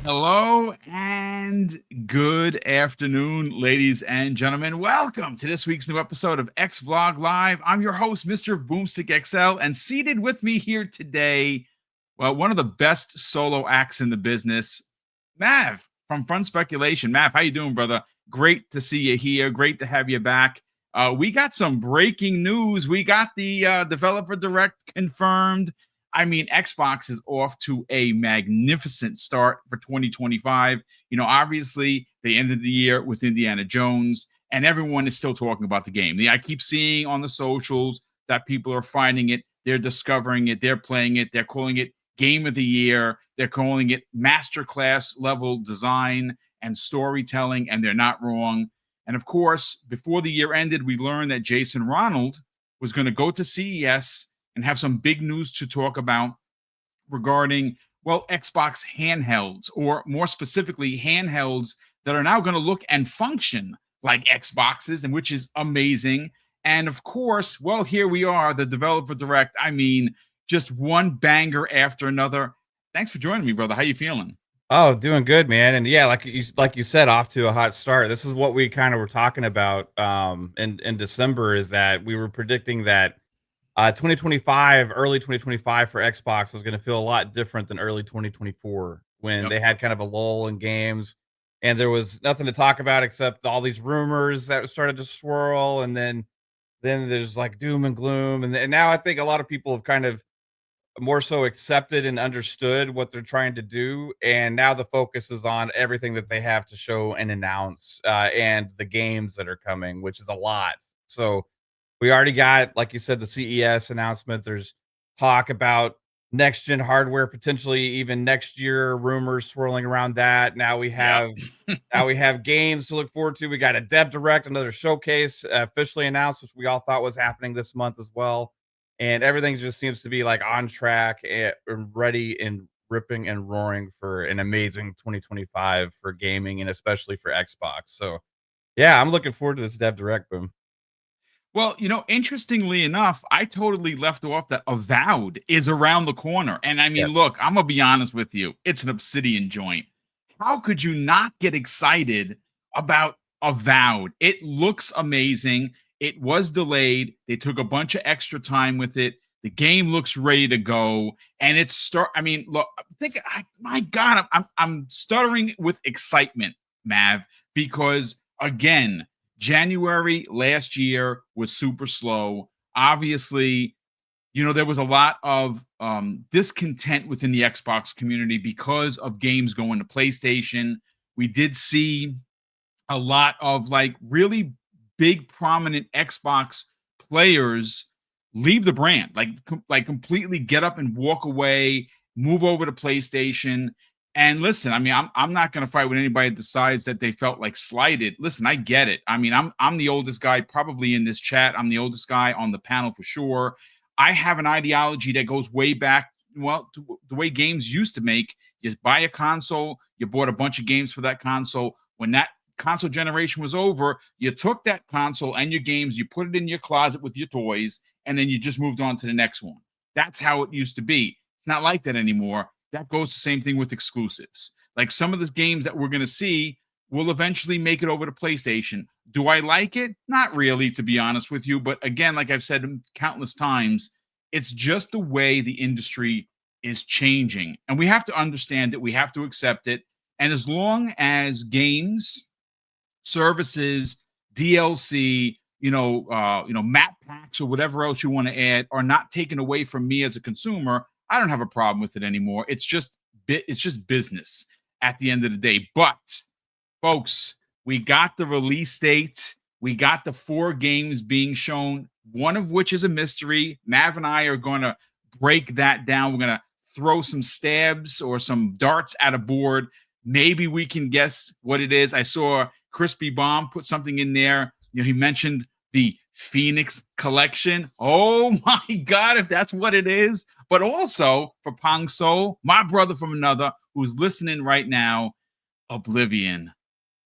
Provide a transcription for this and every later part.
Hello and good afternoon, ladies and gentlemen. Welcome to this week's new episode of X Vlog Live. I'm your host, Mr. BoomStick XL, and seated with me here today, well, one of the best solo acts in the business, Mav from Fun Speculation. Mav, how you doing, brother? Great to see you here. Great to have you back. We got some breaking news. We got the developer direct confirmed. I mean, Xbox is off to a magnificent start for 2025. You know, obviously, they ended the year with Indiana Jones, and everyone is still talking about the game. I keep seeing on the socials that people are finding it, they're discovering it, they're playing it, they're calling it Game of the Year, they're calling it masterclass level design and storytelling, and they're not wrong. And of course, before the year ended, we learned that Jason Ronald was going to go to CES and have some big news to talk about regarding, well, Xbox handhelds, or more specifically, handhelds that are now going to look and function like Xboxes, and which is amazing. And of course, well, here we are, the developer direct. I mean, just one banger after another. Thanks for joining me, brother. How you feeling? Oh, doing good, man. And yeah, like you said, off to a hot start. This is what we kind of were talking about in December, is that we were predicting that 2025, early 2025 for Xbox was going to feel a lot different than early 2024 when Yep. they had kind of a lull in games and there was nothing to talk about except all these rumors that started to swirl, and then there's like doom and gloom, and now I think a lot of people have kind of more so accepted and understood what they're trying to do, and now the focus is on everything that they have to show and announce, and the games that are coming, which is a lot. So we already got, like you said, the CES announcement. There's talk about next gen hardware potentially even next year, rumors swirling around that. Now we Yep. have games to look forward to. We got a dev direct, another showcase officially announced, which we all thought was happening this month as well. And everything just seems to be like on track and ready and ripping and roaring for an amazing 2025 for gaming and especially for Xbox. So yeah, I'm looking forward to this dev direct. Boom. Well, you know, interestingly enough, I totally left off that Avowed is around the corner. And I mean, Yes. look, I'm going to be honest with you. It's an Obsidian joint. How could you not get excited about Avowed? It looks amazing. It was delayed. They took a bunch of extra time with it. The game looks ready to go. And it's I mean, look, my God, I'm stuttering with excitement, Mav, because again, January last year was super slow. Obviously, you know, there was a lot of discontent within the Xbox community because of games going to PlayStation. We did see a lot of like really big, prominent Xbox players leave the brand, like completely get up and walk away, move over to PlayStation. And listen, I mean, I'm not going to fight with anybody that decides that they felt like slighted. Listen, I get it. I mean, I'm the oldest guy probably in this chat. I'm the oldest guy on the panel for sure. I have an ideology that goes way back, well, to the way games used to make. You buy a console, you bought a bunch of games for that console. When that console generation was over, you took that console and your games, you put it in your closet with your toys, and then you just moved on to the next one. That's how it used to be. It's not like that anymore. That goes the same thing with exclusives. Like some of the games that we're going to see will eventually make it over to PlayStation. Do I like it? Not really, to be honest with you. But again, like I've said countless times, it's just the way the industry is changing. And we have to understand it. We have to accept it. And as long as games, services, DLC, map packs or whatever else you want to add are not taken away from me as a consumer, I don't have a problem with it anymore. It's just business at the end of the day. But folks, we got the release date. We got the 4 games being shown, one of which is a mystery. Mav and I are going to break that down. We're going to throw some stabs or some darts at a board. Maybe we can guess what it is. I saw Crispy Bomb put something in there. You know, he mentioned the Phoenix collection. Oh my God, if that's what it is. But also for Pong Soul, my brother from another who's listening right now, Oblivion.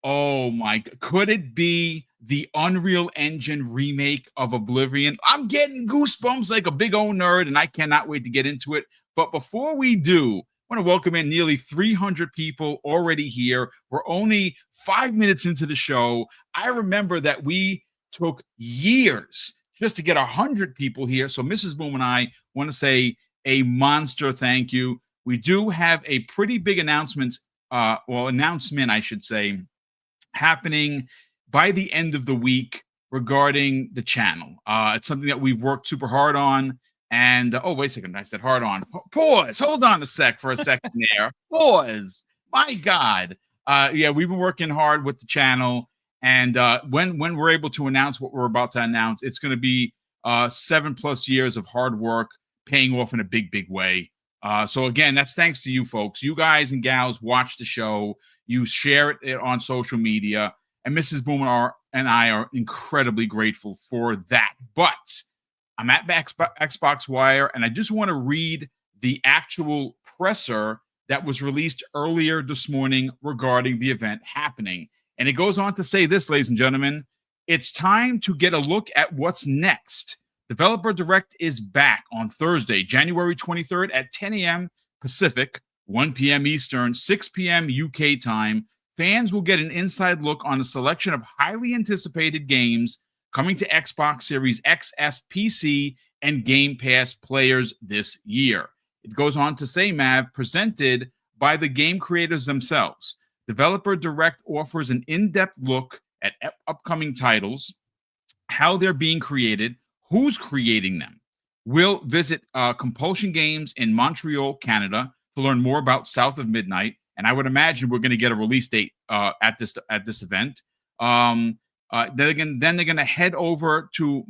Oh my, could it be the Unreal Engine remake of Oblivion? I'm getting goosebumps like a big old nerd, and I cannot wait to get into it. But before we do, want to welcome in nearly 300 people already here. We're only 5 minutes into the show. I remember that we took years just to get 100 people here. So Mrs. Boom and I want to say a monster thank you. We do have a pretty big announcement, I should say, happening by the end of the week regarding the channel. It's something that we've worked super hard on. And oh, wait a second. I said hard on. Pause. Hold on for a second there. Pause. My God. Yeah, we've been working hard with the channel. And when we're able to announce what we're about to announce, it's going to be 7+ years of hard work paying off in a big, big way. So again, that's thanks to you folks. You guys and gals watch the show. You share it on social media. And Mrs. Boomer and I are incredibly grateful for that. But I'm at Xbox Wire, and I just want to read the actual presser that was released earlier this morning regarding the event happening. And it goes on to say this, ladies and gentlemen, it's time to get a look at what's next. Developer Direct is back on Thursday, January 23rd at 10 a.m. Pacific, 1 p.m. Eastern, 6 p.m. UK time. Fans will get an inside look on a selection of highly anticipated games coming to Xbox Series XS, PC, and Game Pass players this year. It goes on to say, Mav, presented by the game creators themselves. Developer Direct offers an in-depth look at upcoming titles, how they're being created, who's creating them. We'll visit Compulsion Games in Montreal, Canada, to learn more about South of Midnight, and I would imagine we're going to get a release date at this event. Then they're going to head over to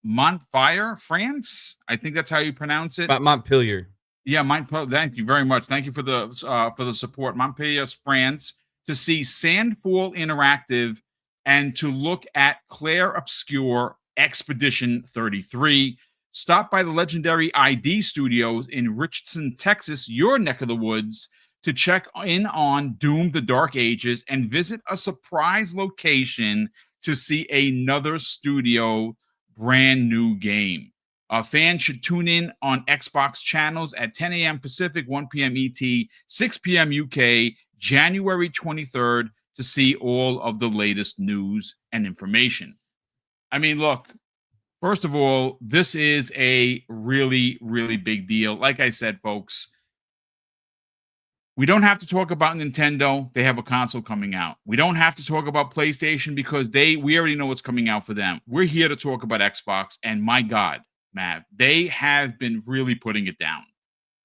Montpellier, France. I think that's how you pronounce it. Montpellier. Yeah, thank you very much. Thank you for the support. Montpellier, France, to see Sandfall Interactive and to look at Claire Obscure Expedition 33. Stop by the legendary ID Studios in Richardson, Texas, your neck of the woods, to check in on Doom: The Dark Ages and visit a surprise location to see another studio brand new game. Fans should tune in on Xbox channels at 10 a.m. Pacific, 1 p.m. ET, 6 p.m. UK, January 23rd to see all of the latest news and information. I mean, look, first of all, this is a really, really big deal. Like I said, folks, we don't have to talk about Nintendo. They have a console coming out. We don't have to talk about PlayStation because we already know what's coming out for them. We're here to talk about Xbox, and my God, Mav, they have been really putting it down.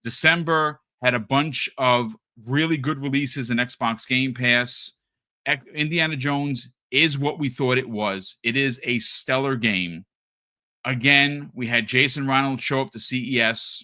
December had a bunch of really good releases in Xbox Game Pass. Indiana Jones is what we thought it was. It is a stellar game. Again, we had Jason Ronald show up to CES.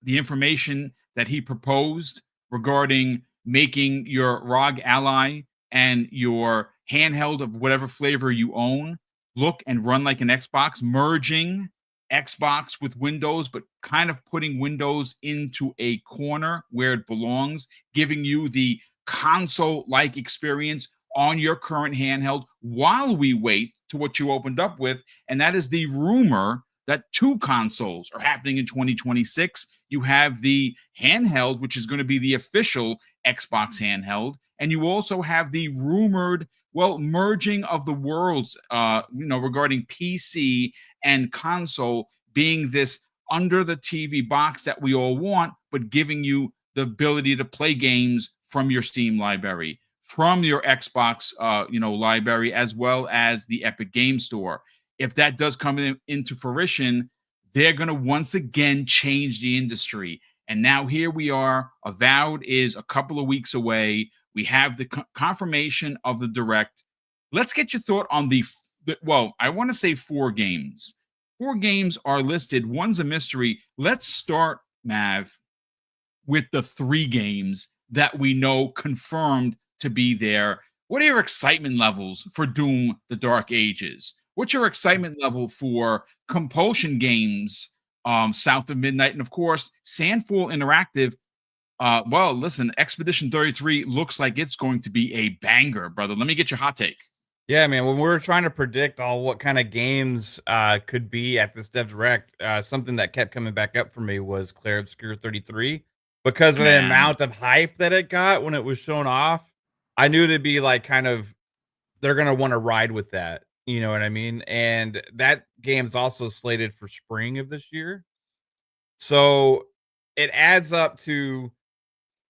The information that he proposed regarding making your ROG Ally and your handheld of whatever flavor you own look and run like an Xbox, merging Xbox with Windows, but kind of putting Windows into a corner where it belongs, giving you the console-like experience on your current handheld while we wait to what you opened up with. And that is the rumor that 2 consoles are happening in 2026. You have the handheld, which is going to be the official Xbox handheld. And you also have the rumored, merging of the worlds, regarding PC and console being this under the TV box that we all want, but giving you the ability to play games from your Steam library, from your Xbox, library, as well as the Epic Game Store. If that does come into fruition, they're going to once again change the industry. And now here we are. Avowed is a couple of weeks away. We have the confirmation of the Direct. Let's get your thought on I want to say 4 games. 4 games are listed. One's a mystery. Let's start, Mav, with the 3 games that we know confirmed to be there. What are your excitement levels for Doom: The Dark Ages? What's your excitement level for Compulsion Games, South of Midnight, and of course, Sandfall Interactive? Listen, Expedition 33 looks like it's going to be a banger, brother. Let me get your hot take. Yeah, man. When we were trying to predict all what kind of games could be at this Dev Direct, something that kept coming back up for me was Clair Obscur 33 because of the Man, amount of hype that it got when it was shown off. I knew it'd be like kind of they're gonna want to ride with that. You know what I mean? And that game's also slated for spring of this year. So it adds up to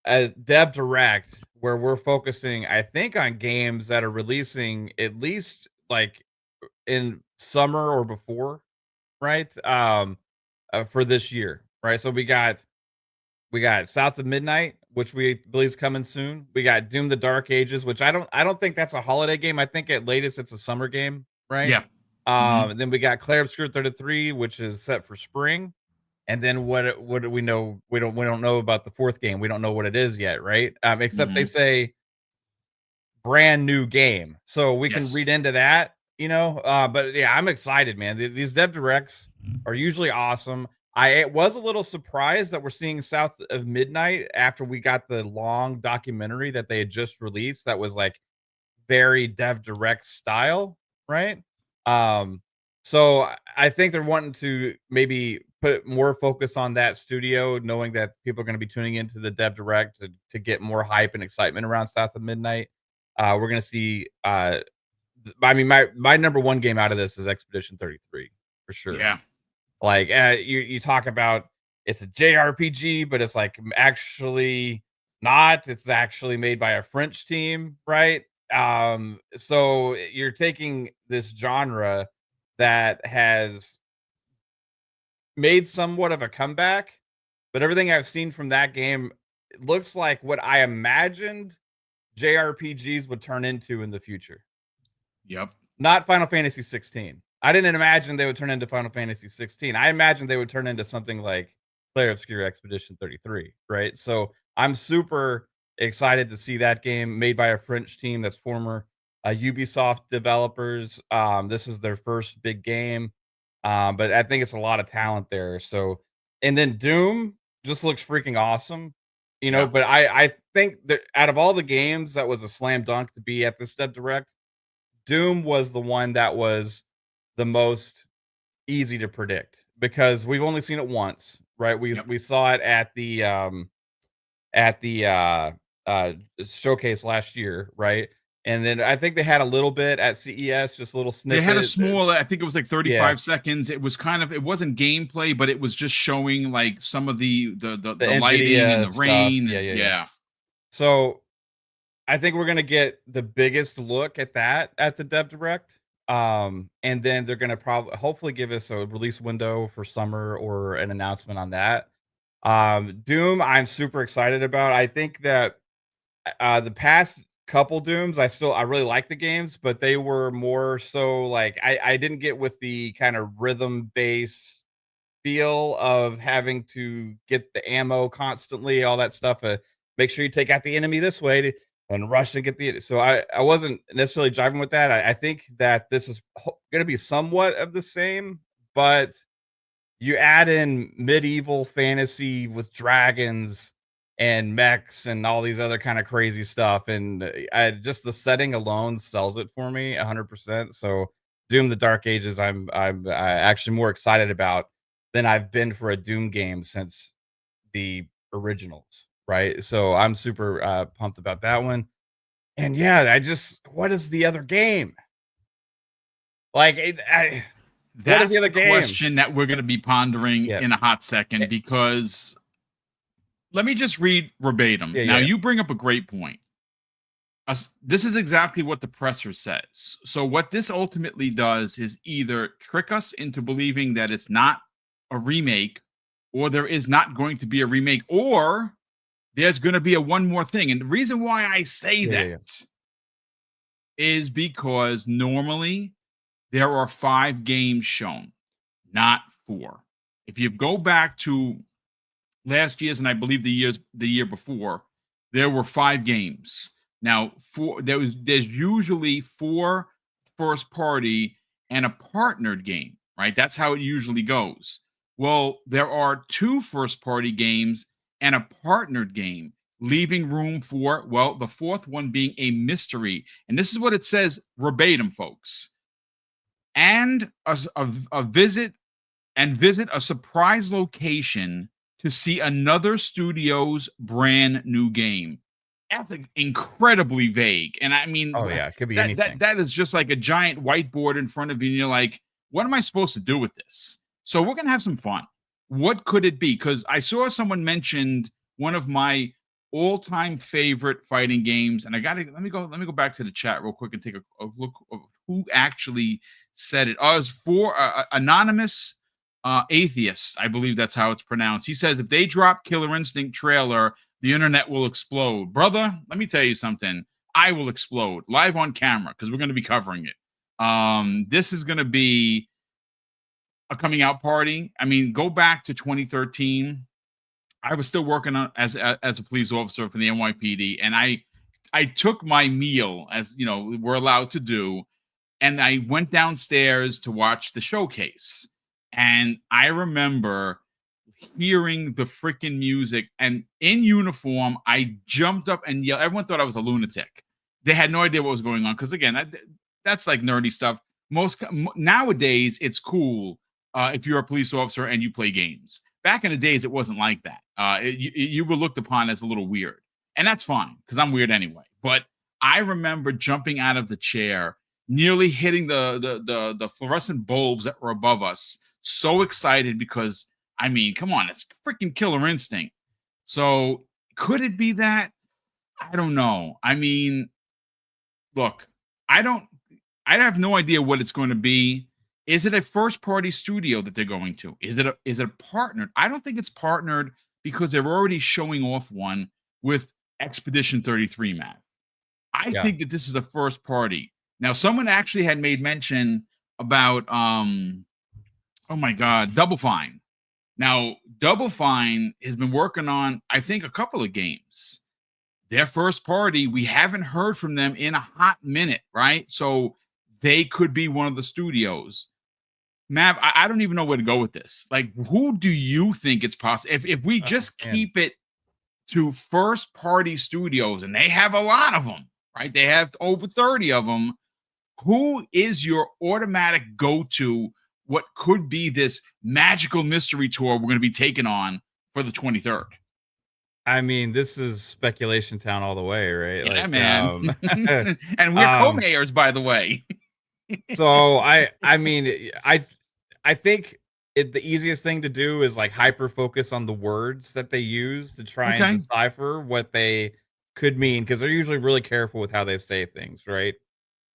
a dev direct where we're focusing, I think, on games that are releasing at least like in summer or before, right? For this year, right? So we got South of Midnight, which we believe is coming soon. We got Doom: The Dark Ages, which I don't think that's a holiday game. I think at latest it's a summer game, right? yeah. Mhm. And then we got Clair Obscur 33, which is set for spring. And then what do we know? We don't know about the fourth game. We don't know what it is yet, right? Except they Mhm. say brand new game. So we can read Yes. into that, but yeah, I'm excited, man. These dev directs are usually awesome. I was a little surprised that we're seeing South of Midnight after we got the long documentary that they had just released that was like very dev direct style, right? Um, so I think they're wanting to maybe put more focus on that studio, knowing that people are going to be tuning into the dev direct to get more hype and excitement around South of Midnight. We're going to see. I mean, my number one game out of this is Expedition 33 for sure. Yeah. Like you talk about it's a JRPG, but it's like actually not. It's actually made by a French team, right? So you're taking this genre that has made somewhat of a comeback, but everything I've seen from that game, it looks like what I imagined JRPGs would turn into in the future. Yep. Not Final Fantasy 16. I didn't imagine they would turn into Final Fantasy 16. I imagined they would turn into something like Player Obscure Expedition 33, right? So I'm super excited to see that game made by a French team that's former Ubisoft developers. This is their first big game, but I think it's a lot of talent there. So, and then Doom just looks freaking awesome, Yeah. But I think that out of all the games, that was a slam dunk to be at this Dev Direct. Doom was the one that was the most easy to predict because we've only seen it once, right? We Yep. we saw it at the showcase last year, right? And then I think they had a little bit at CES, just a little They had a snippet. small, I think it was like Yeah, 35 seconds. It was kind of, it wasn't gameplay, but it was just showing like some of the the lighting and NVIDIA the stuff. rain Yeah, and yeah, yeah. yeah. So I think we're gonna get the biggest look at that at the Dev Direct. And then they're gonna probably hopefully give us a release window for summer or an announcement on that. Doom, I'm super excited about. I think that the past couple Dooms, I really like the games, but they were more so like I didn't get with the kind of rhythm based feel of having to get the ammo constantly, all that stuff. Make sure you take out the enemy this way and rush and get the. So I wasn't necessarily driving with that. I think that this is going to be somewhat of the same, but you add in medieval fantasy with dragons and mechs and all these other kind of crazy stuff, and just the setting alone sells it for me 100%. So, Doom: The Dark Ages, I'm actually more excited about than I've been for a Doom game since the originals, right? So I'm super pumped about that one. And yeah, what is the other game? Like, what is the That's other the game? question that we're going to be pondering Yeah, in a hot second because let me just read verbatim. yeah, Now, yeah, you bring up a great point. This is exactly what the presser says. So, what this ultimately does is either trick us into believing that it's not a remake, or there is not going to be a remake, or there's going to be a one more thing. And the reason why I say yeah, yeah, that yeah. is because normally there are 5 games shown, not 4. If you go back to last year's and I believe the year before, there were 5 games. Now, there's usually 4 first party and a partnered game, right? That's how it usually goes. Well, there are 2 first party games and a partnered game. leaving room for, well, the fourth one being a mystery. And this is what it says verbatim, folks. And a visit and visit a surprise location to see another studio's brand new game. That's incredibly vague. And I mean, Oh yeah, it could be that anything. that is just like a giant whiteboard in front of you, and you're like, what am I supposed to do with this? So we're gonna have some fun. What could it be? Because I saw someone mentioned one of my all-time favorite fighting games, and I gotta let me go back to the chat real quick and take a look of who actually said it. Oh, it was for anonymous atheist, I believe that's how it's pronounced. He says if they drop Killer Instinct trailer, the internet will explode. Brother, let me tell you something. I will explode live on camera because we're going to be covering it. This is going to be a coming out party. I mean, go back to 2013. I was still working on as a police officer for the NYPD, and I took my meal, as you know we're allowed to do, and I went downstairs to watch the showcase. And I remember hearing the freaking music, and in uniform, I jumped up and yelled. Everyone thought I was a lunatic. They had no idea what was going on because, again, that's like nerdy stuff. Nowadays, it's cool if you're a police officer and you play games. Back in the days, it wasn't like that. You were looked upon as a little weird, and that's fine because I'm weird anyway. But I remember jumping out of the chair, nearly hitting the fluorescent bulbs that were above us. So excited because, I mean, come on, it's freaking Killer Instinct. So could it be that? I don't know. I mean, look, I don't I have no idea what it's going to be. Is it a first party studio that they're going to? Is it partnered? I don't think it's partnered because they're already showing off one with Expedition 33 map. I Yeah. think that this is a first party. Now, someone actually had made mention about oh my god, Double Fine. Now, Double Fine has been working on, I think, a couple of games. Their first party, we haven't heard from them in a hot minute, right? So they could be one of the studios. Mav, I don't even know where to go with this. Like, who do you think it's possible? If we Oh just man. keep it to first party studios, and they have a lot of them, right? They have over 30 of them. Who is your automatic go to? What could be this magical mystery tour we're going to be taking on for the 23rd? I mean, this is speculation town all the way, right? Yeah, Like, man. And we're um, co-mayors, by the way. so I mean, I think the easiest thing to do is like hyper focus on the words that they use to try and Okay. decipher what they could mean because they're usually really careful with how they say things, right?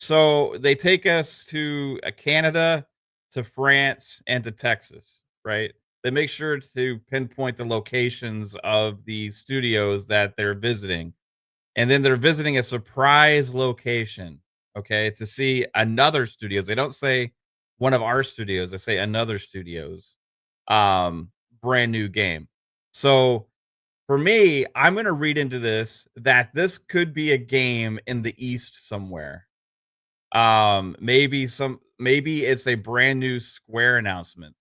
So they take us to Canada, to France, and to Texas, right? They make sure to pinpoint the locations of the studios that they're visiting. And then they're visiting a surprise location, okay, to see another studios. They don't say one of our studios, they say another studios brand new game. So for me, I'm going to read into this that this could be a game in the east somewhere. Maybe it's a brand new Square announcement.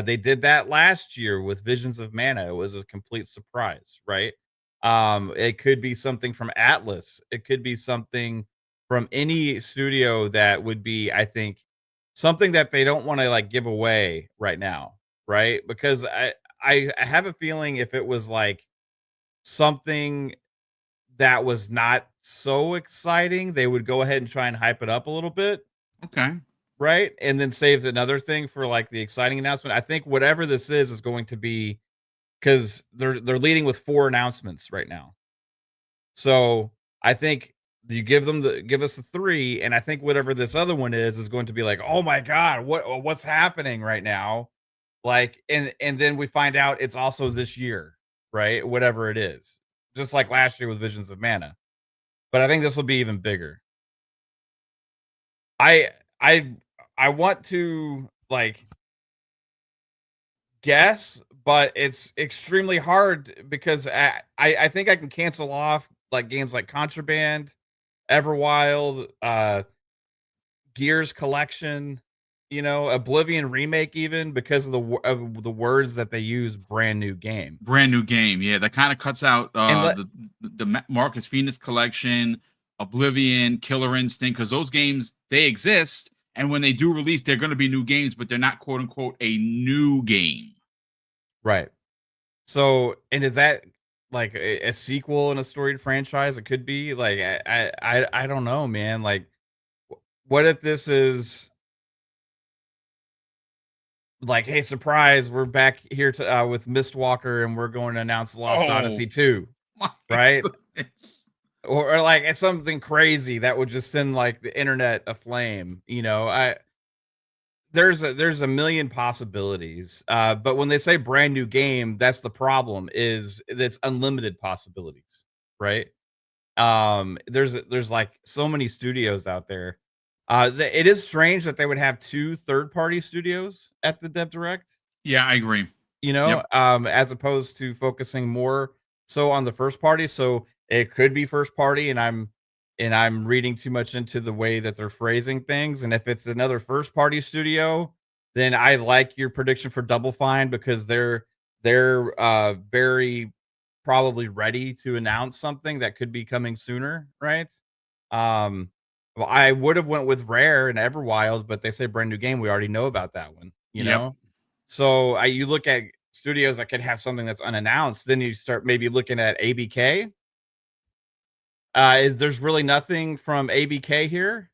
They did that last year with Visions of Mana. It was a complete surprise, right? It could be something from Atlas. It could be something from any studio that would be, I think, something that they don't want to like give away right now, right? Because I have a feeling if it was like something that was not so exciting, they would go ahead and try and hype it up a little bit, Okay. right? And then save another thing for like the exciting announcement. I think whatever this is going to be because they're leading with 4 announcements right now. So I think you give us the 3, and I think whatever this other one is going to be like, oh my god, what's happening right now? Like, and then we find out it's also this year, right? Whatever it is, just like last year with Visions of Mana. But I think this will be even bigger. I I I want to like guess, but it's extremely hard because I think I can cancel off like games like Contraband, Everwild, Gears Collection. Oblivion remake, even because of the words that they use, brand new game. Brand new game. Yeah, that kind of cuts out And the Marcus Phoenix collection, Oblivion, Killer Instinct, because those games, they exist, and when they do release, they're going to be new games, but they're not quote unquote a new game. right. So, and is that like a sequel in a storied franchise? It could be. Like, I don't know, man. Like, what if this is like, hey, surprise, we're back here with Mistwalker, and we're going to announce Lost Oh Odyssey 2, my right? goodness! Or like it's something crazy that would just send like the internet aflame. I there's a million possibilities. But when they say brand new game, that's the problem. Is it's unlimited possibilities, right? There's like so many studios out there. It is strange that they would have two third party studios at the Dev Direct, Yeah, I agree. Yep. as opposed to focusing more so on the first party. So it could be first party, and I'm reading too much into the way that they're phrasing things. And if it's another first party studio, then I like your prediction for Double Fine, because they're very probably ready to announce something that could be coming sooner, right? Um, well, I would have went with Rare and Everwild, but they say brand new game. We already know about that one, you Yep. know. So you look at studios that could have something that's unannounced. Then you start maybe looking at ABK. There's really nothing from ABK here.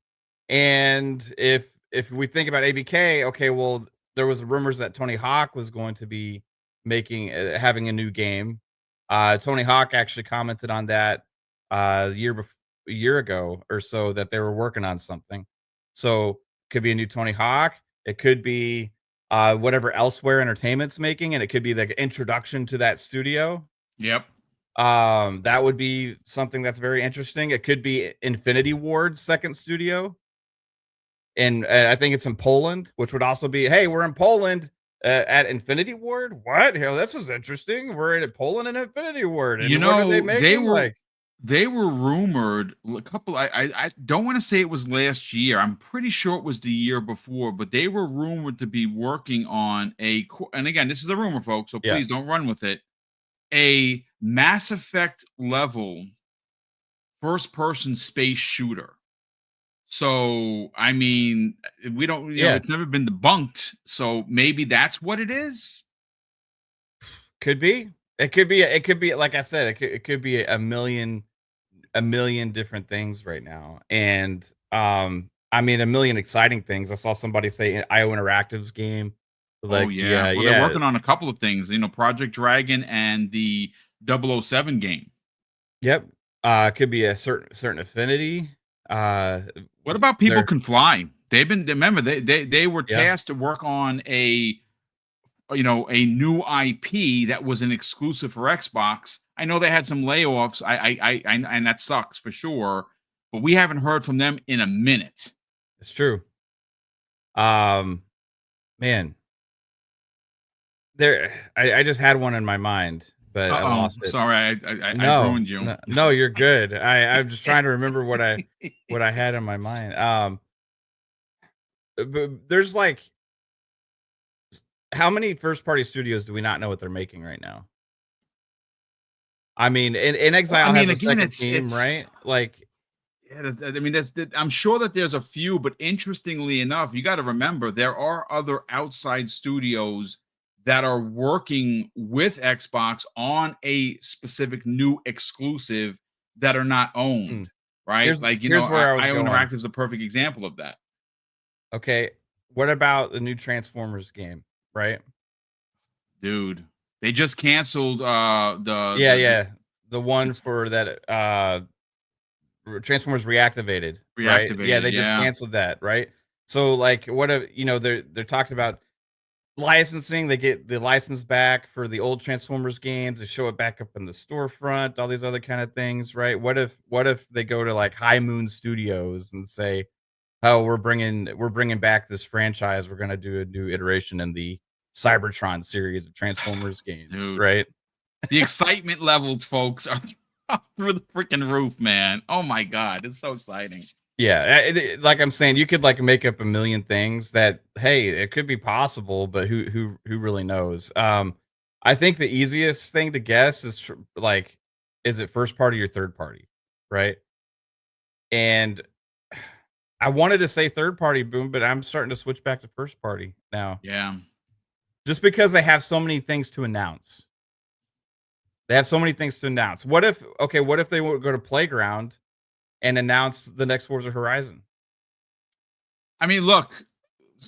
And if we think about ABK, okay, well, there was rumors that Tony Hawk was going to be having a new game. Tony Hawk actually commented on that a year ago or so, that they were working on something. So could be a new Tony Hawk. It could be whatever Elsewhere Entertainment's making, and it could be the introduction to that studio. Yep. That would be something that's very interesting. It could be Infinity Ward's second studio, and I think it's in Poland, which would also be, hey, we're in Poland at Infinity Ward. What? Hell, this is interesting. We're in Poland and Infinity Ward, You and what are they know, making? Like, they were rumored a couple. I don't want to say it was last year. I'm pretty sure it was the year before, but they were rumored to be working on and again, this is a rumor, folks, so yeah, please don't run with it. A Mass Effect level first person space shooter. So, I mean, we don't, yeah, it's never been debunked. So maybe that's what it is. could be. It could be. It could be. Like I said, it could be a million different things right now, and I mean, a million exciting things. I saw somebody say IO Interactive's game, Oh, like yeah. Well, they're working on a couple of things, Project Dragon and the 007 game. yep, could be a certain affinity. Uh, What about People there, Can Fly? Remember, they were yeah, tasked to work on a new IP that was an exclusive for Xbox. I know they had some layoffs. And that sucks for sure. But we haven't heard from them in a minute. it's true. Um, man, I just had one in my mind, but I Uh-oh. lost it. Sorry, I No, ruined you. no, no, you're good. I'm just trying to remember what I had in my mind. But there's like, how many first party studios do we not know what they're making right now? I mean, in Well, I Exile mean, has a again, second it's team, it's right? Like, yeah, I mean, I'm sure that there's a few, but interestingly enough, you got to remember there are other outside studios that are working with Xbox on a specific new exclusive that are not hmm, owned, right? Like, here's where I was IO going. Interactive is a perfect example of that. Okay, what about the new Transformers game, right? Dude, they just canceled Yeah, yeah, the one for that Transformers Reactivated, right? Yeah, reactivated. they just Yeah. canceled that, right? So like, what if they're talking about licensing? They get the license back for the old Transformers games. They show it back up in the storefront, all these other kind of things, right? What if they go to like High Moon Studios and say, "Oh, we're bringing back this franchise. We're gonna do a new iteration in the Cybertron series of Transformers games," Dude, right? the excitement levels, folks, are through the freaking roof, man. Oh my god, it's so exciting. Yeah, like I'm saying, you could like make up a million things that hey, it could be possible, but who really knows? I think the easiest thing to guess is like, is it first party or third party, right? And I wanted to say third party, boom, but I'm starting to switch back to first party now, Yeah. just because they have so many things to announce. They have so many things to announce. What if okay, what if they would go to Playground and announce the next Forza Horizon? I mean, look,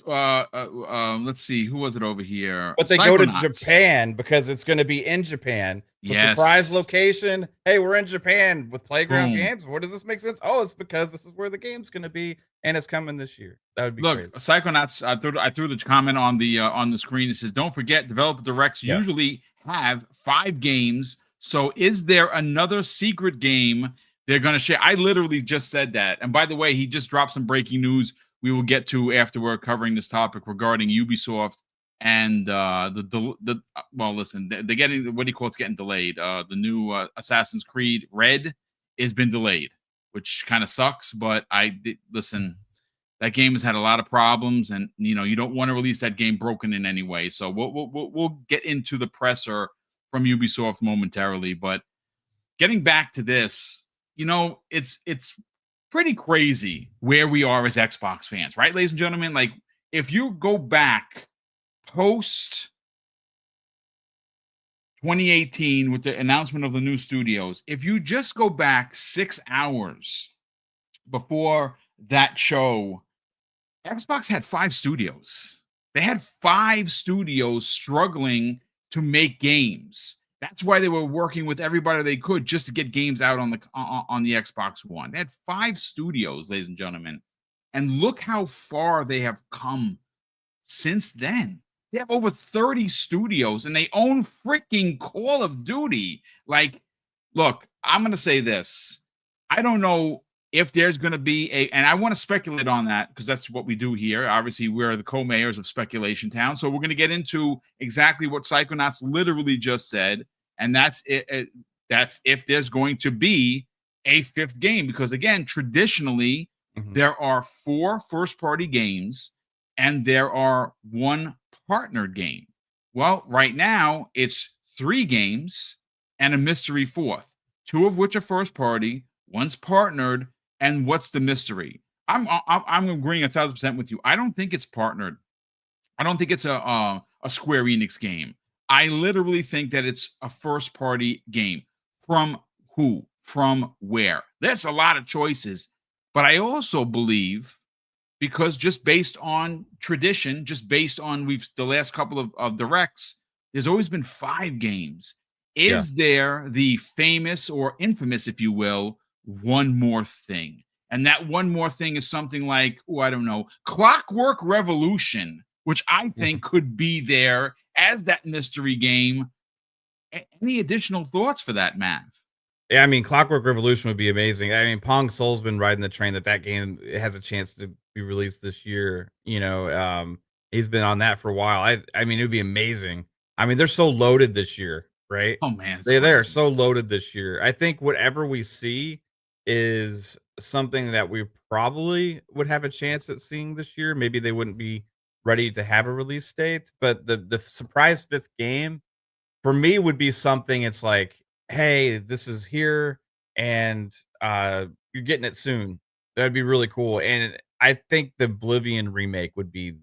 let's see, who was it over here? But they go to Psychonauts. Japan because it's gonna be in Japan. So surprise Yes. location. Hey, we're in Japan with Playground Boom. Games. What does this make sense? Oh, it's because this is where the game's gonna be, and it's coming this year. That would be Look, crazy. Psychonauts. I threw the comment on the screen. It says, "Don't forget, developer directs Yeah. usually have 5 games. So, is there another secret game they're going to share?" I literally just said that. And by the way, he just dropped some breaking news. We will get to after we're covering this topic regarding Ubisoft and well, listen, they're getting what do you call it's getting delayed. The new Assassin's Creed Red has been delayed, which kind of sucks. But listen, that game has had a lot of problems, and you don't want to release that game broken in any way. So we'll get into the presser from Ubisoft momentarily. But getting back to this, it's pretty crazy where we are as Xbox fans, right, ladies and gentlemen? Like, if you go back post 2018 with the announcement of the new studios, if you just go back 6 hours before that show, Xbox had 5 studios. They had 5 studios struggling to make games. That's why they were working with everybody they could just to get games out on the Xbox One. They had 5 studios, ladies and gentlemen, and look how far they have come since then. They have over 30 studios, and they own freaking Call of Duty. Like, look, I'm going to say this. I don't know if there's going to be and I want to speculate on that because that's what we do here. Obviously, we're the co-mayors of Speculation Town. So we're going to get into exactly what Psychonauts literally just said. And that's it. That's if there's going to be a 5th game. Because again, traditionally, Mhm. there are 4 first-party games and there are 1 partnered game. Well, right now it's 3 games and a mystery 4th, 2 of which are first party, 1's partnered, and what's the mystery? I'm agreeing 1,000% with you. I don't think it's partnered. I don't think it's a Square Enix game. I literally think that it's a first party game. From who? From where? There's a lot of choices, but I also believe because just based on tradition, just based on the last couple of directs, there's always been 5 games. Yeah. Is there the famous or infamous, if you will, one more thing? And that one more thing is something like, oh, I don't know, Clockwork Revolution, which I Mhm. think could be there as that mystery game. Any additional thoughts for that, Matt? Yeah, I mean, Clockwork Revolution would be amazing. I mean, Pong Soul's been riding the train that game has a chance to be released this year. He's been on that for a while. I mean, it would be amazing. I mean, they're so loaded this year, right? Oh man, it's They are crazy. so loaded this year. I think whatever we see is something that we probably would have a chance at seeing this year. Maybe they wouldn't be ready to have a release date, but the surprise 5th game for me would be something it's like, "Hey, this is here and, you're getting it soon." That'd be really cool, and I think the Oblivion remake would be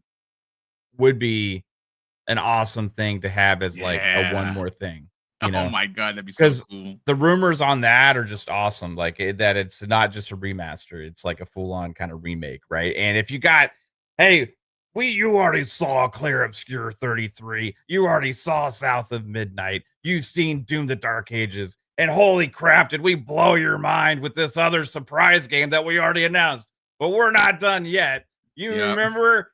an awesome thing to have as, like, a one Yeah. more thing, Oh my god, that'd be so because cool. the rumors on that are just awesome, like, that it's not just a remaster, it's like a full-on kinda remake, right? And if you got, "Hey, you already saw Clear Obscure 33, you already saw South of Midnight, you've seen Doom: The Dark Ages, and holy crap, did we blow your mind with this other surprise game that we already announced, but we're not done yet. You Yeah. remember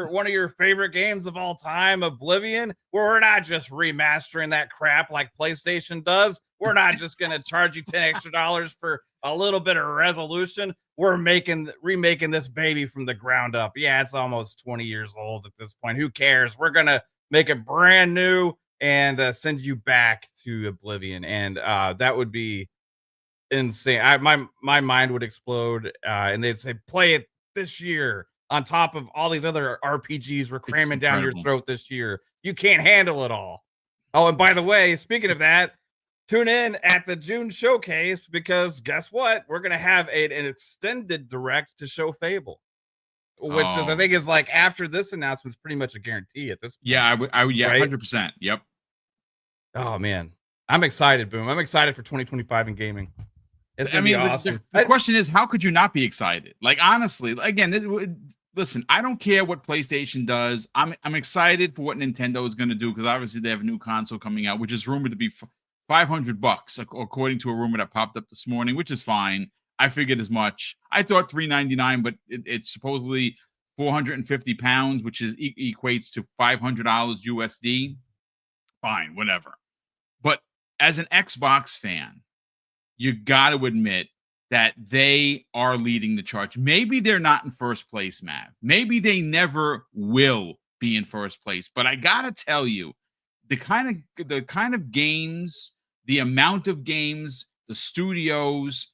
one of your favorite games of all time, Oblivion? Well, we're not just remastering that crap like PlayStation does. We're not just going to charge you 10 extra dollars for a little bit of resolution. We're remaking this baby from the ground up. Yeah, it's almost 20 years old at this point. Who cares? We're going to make it brand new and send you back to Oblivion. And that would be insane. My mind would explode, and they'd say, "Play it this year on top of all these other RPGs we're It's cramming down your incredible. throat this year. You can't handle it all." Oh, and by the way, speaking of that, tune in at the June showcase because guess what? We're gonna have an extended direct to show Fable, which is I Oh, think is like after this announcement is pretty much a guarantee at this yeah, point, I would, yeah, right? 100%. Yep. Oh man, I'm excited, Boom. I'm excited for 2025 in gaming. It's I gonna be mean, awesome. the question is, how could you not be excited? Like, honestly, again, listen, I don't care what PlayStation does. I'm excited for what Nintendo is going to do because obviously they have a new console coming out, which is rumored to be $500, according to a rumor that popped up this morning, which is fine. I figured as much. I thought $399, but it's supposedly 450 pounds, which is equates to $500 USD. Fine, whatever. But as an Xbox fan, you got to admit that they are leading the charge. Maybe they're not in first place, Mav. Maybe they never will be in first place. But I got to tell you, the kind of games, the amount of games, the studios,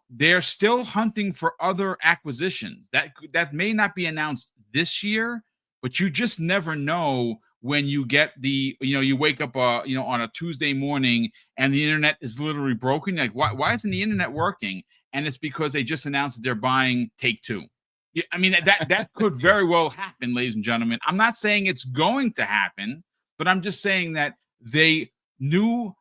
they're still hunting for other acquisitions that may not be announced this year, but you just never know when you get you wake up on a Tuesday morning and the internet is literally broken. Like, why isn't the internet working? And it's because they just announced that they're buying Take-Two. Yeah, I mean, that could very well happen, ladies and gentlemen. I'm not saying it's going to happen, but I'm just saying that they new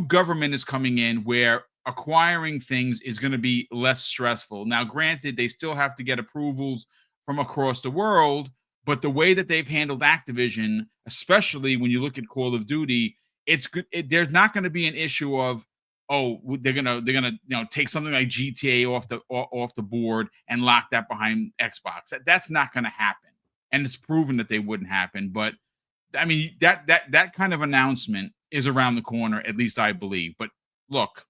government is coming in where acquiring things is going to be less stressful. Now, granted, they still have to get approvals from across the world, but the way that they've handled Activision, especially when you look at Call of Duty, it's good. There's not going to be an issue of, oh, they're gonna take something like GTA off the board and lock that behind Xbox. That's not going to happen, and it's proven that they wouldn't happen. But I mean, that kind of announcement is around the corner, at least I believe. But look,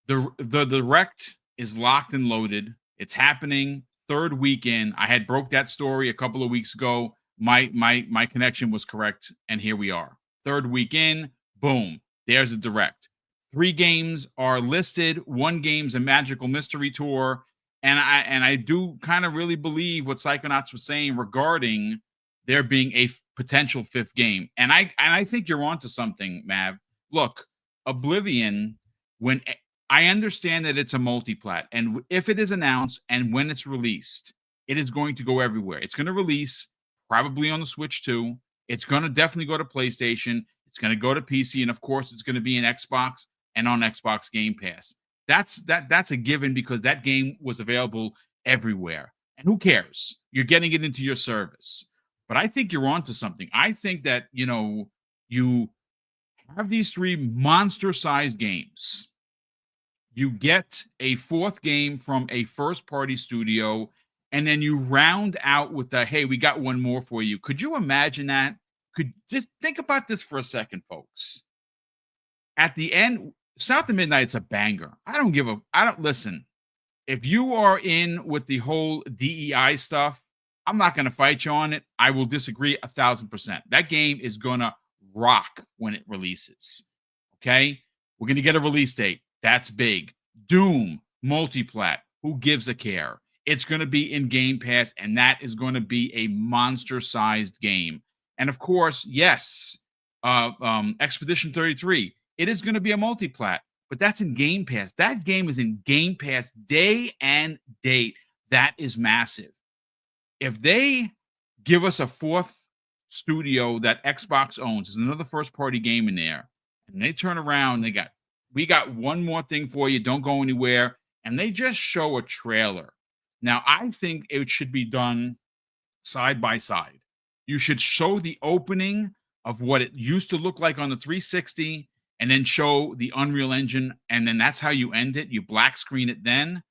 the direct is locked and loaded. It's happening third weekend. I had broke that story a couple of weeks ago. My connection was correct, and here we are. Third weekend, boom, there's a direct. 3 games are listed. 1 game's a magical mystery tour. And I do kind of really believe what Psychonauts was saying regarding there being a potential 5th game. And I think you're onto something, Mav. Look, Oblivion, when I understand that it's a multi-plat, and if it is announced and when it's released, it is going to go everywhere. It's going to release probably on the Switch too. It's going to definitely go to PlayStation. It's going to go to PC, and of course, it's going to be in Xbox and on Xbox Game Pass. That's a given because that game was available everywhere. And who cares? You're getting it into your service. But I think you're onto something. I think that, you have these 3 monster-sized games. You get a 4th game from a first-party studio, and then you round out with the, hey, we got one more for you. Could you imagine that? Could just think about this for a second, folks. At the end, South of Midnight's a banger. I don't listen. If you are in with the whole DEI stuff, I'm not going to fight you on it. I will disagree 1,000%. That game is going to rock when it releases. Okay? We're going to get a release date. That's big. Doom, multiplat. Who gives a care? It's going to be in Game Pass, and that is going to be a monster-sized game. And of course, yes, Expedition 33. It is going to be a multiplat, but that's in Game Pass. That game is in Game Pass day and date. That is massive. If they give us a 4th studio that Xbox owns, there's another first-party game in there, and they turn around, we got one more thing for you. Don't go anywhere. And they just show a trailer. Now, I think it should be done side by side. You should show the opening of what it used to look like on the 360 and then show the Unreal Engine. And then that's how you end it. You black screen it then.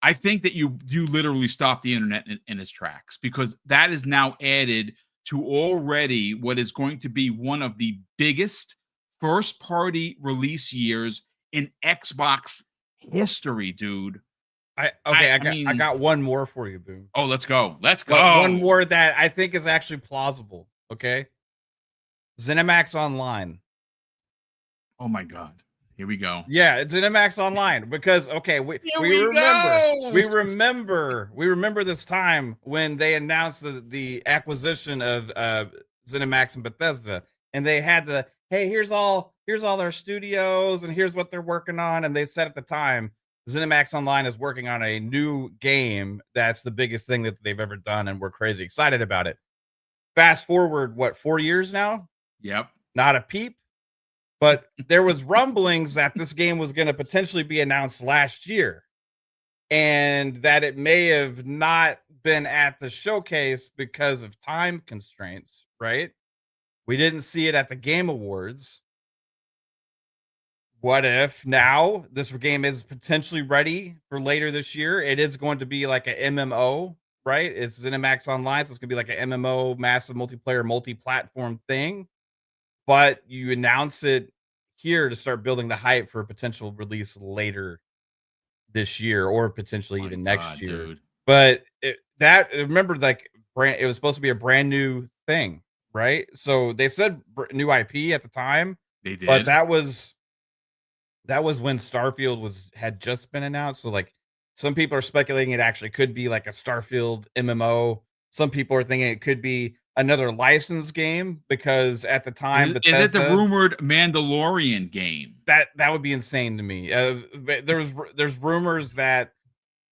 I think that you literally stop the internet in its tracks because that is now added to already what is going to be one of the biggest first-party release years in Xbox history, dude. I got one more for you, Boom. Oh, let's go. One more that I think is actually plausible. Okay, ZeniMax Online. Oh my God, Here we go. Yeah, it's ZeniMax Online because okay, we Here we we remember go. we remember this time when they announced the acquisition of ZeniMax and Bethesda, and they had the hey, here's all their studios and here's what they're working on, and they said at the time ZeniMax Online is working on a new game that's the biggest thing that they've ever done, and we're crazy excited about it. Fast forward, what, 4 years now? Yep. Not a peep. But there was rumblings that this game was going to potentially be announced last year, and that it may have not been at the showcase because of time constraints, right? We didn't see it at the Game Awards. What if now this game is potentially ready for later this year? It is going to be like a MMO, right? It's ZeniMax Online, so it's going to be like an MMO, massive multiplayer, multi-platform thing. But you announce it here to start building the hype for a potential release later this year or potentially My even next God, year. dude. But remember, like, it was supposed to be a brand new thing, right? So they said new IP at the time, They but did. that was when Starfield had just been announced. So like some people are speculating it actually could be like a Starfield MMO. Some people are thinking it could be another licensed game because at the time Is it the Bethesda, rumored Mandalorian game? that would be insane to me. But there's rumors that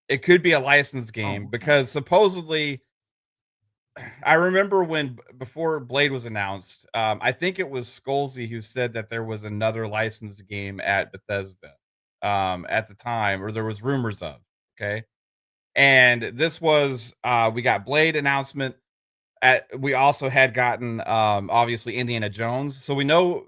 it could be a licensed Oh, game okay. because supposedly I remember when before Blade was announced, I think it was Scholesy who said that there was another licensed game at Bethesda at the time, or there was rumors of. Okay, and this was we got Blade announcement. We also had gotten obviously Indiana Jones, so we know.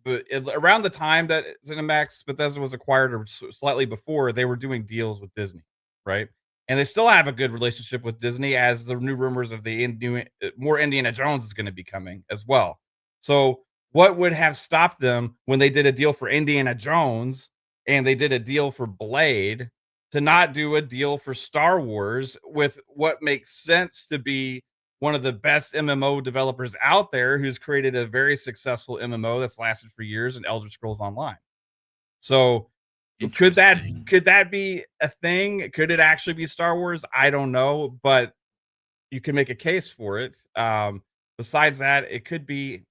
But around the time that ZeniMax Bethesda was acquired, or slightly before, they were doing deals with Disney, right? And they still have a good relationship with Disney, as the new rumors of more Indiana Jones is going to be coming as well. So, what would have stopped them when they did a deal for Indiana Jones and they did a deal for Blade to not do a deal for Star Wars with what makes sense to be one of the best MMO developers out there, who's created a very successful MMO that's lasted for years in Elder Scrolls Online. So Interesting. could that be a thing? Could it actually be Star Wars? I don't know, but you can make a case for it. Besides that, it could be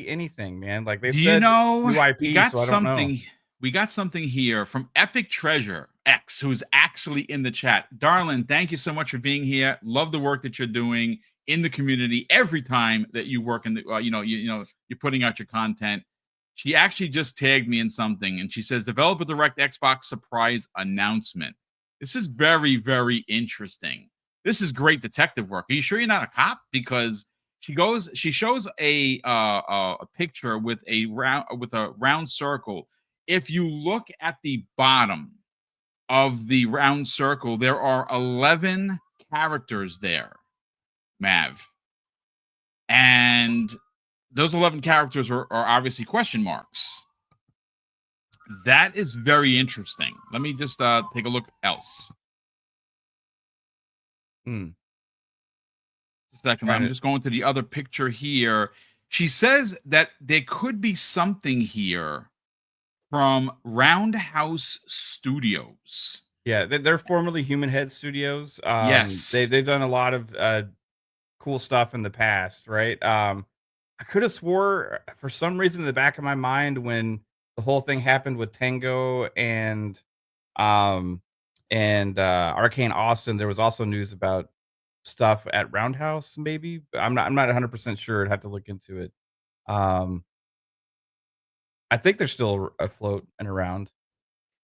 anything, man. Like they Do you said, know new IP, so I don't know. we got something here from Epic Treasure X, who's actually in the chat. Darlin, thank you so much for being here. Love the work that you're doing in the community every time that you work in the you're putting out your content. She actually just tagged me in something, and she says developer direct Xbox surprise announcement. This is very, very interesting. This is great detective work. Are you sure you're not a cop? Because she shows a picture with a round circle. If you look at the bottom of the round circle, there are 11 characters there, Mav. And those 11 characters are obviously question marks. That is very interesting. Let me just take a look else. Hmm. Second, I'm just going to the other picture here. She says that there could be something here from Roundhouse Studios. Yeah, they're formerly Human Head Studios. Yes. They've done a lot of cool stuff in the past, right? I could have swore for some reason in the back of my mind when the whole thing happened with Tango um Arcane Austin, there was also news about stuff at Roundhouse, maybe. I'm not 100% sure. I'd have to look into it. Um I think they're still afloat and around.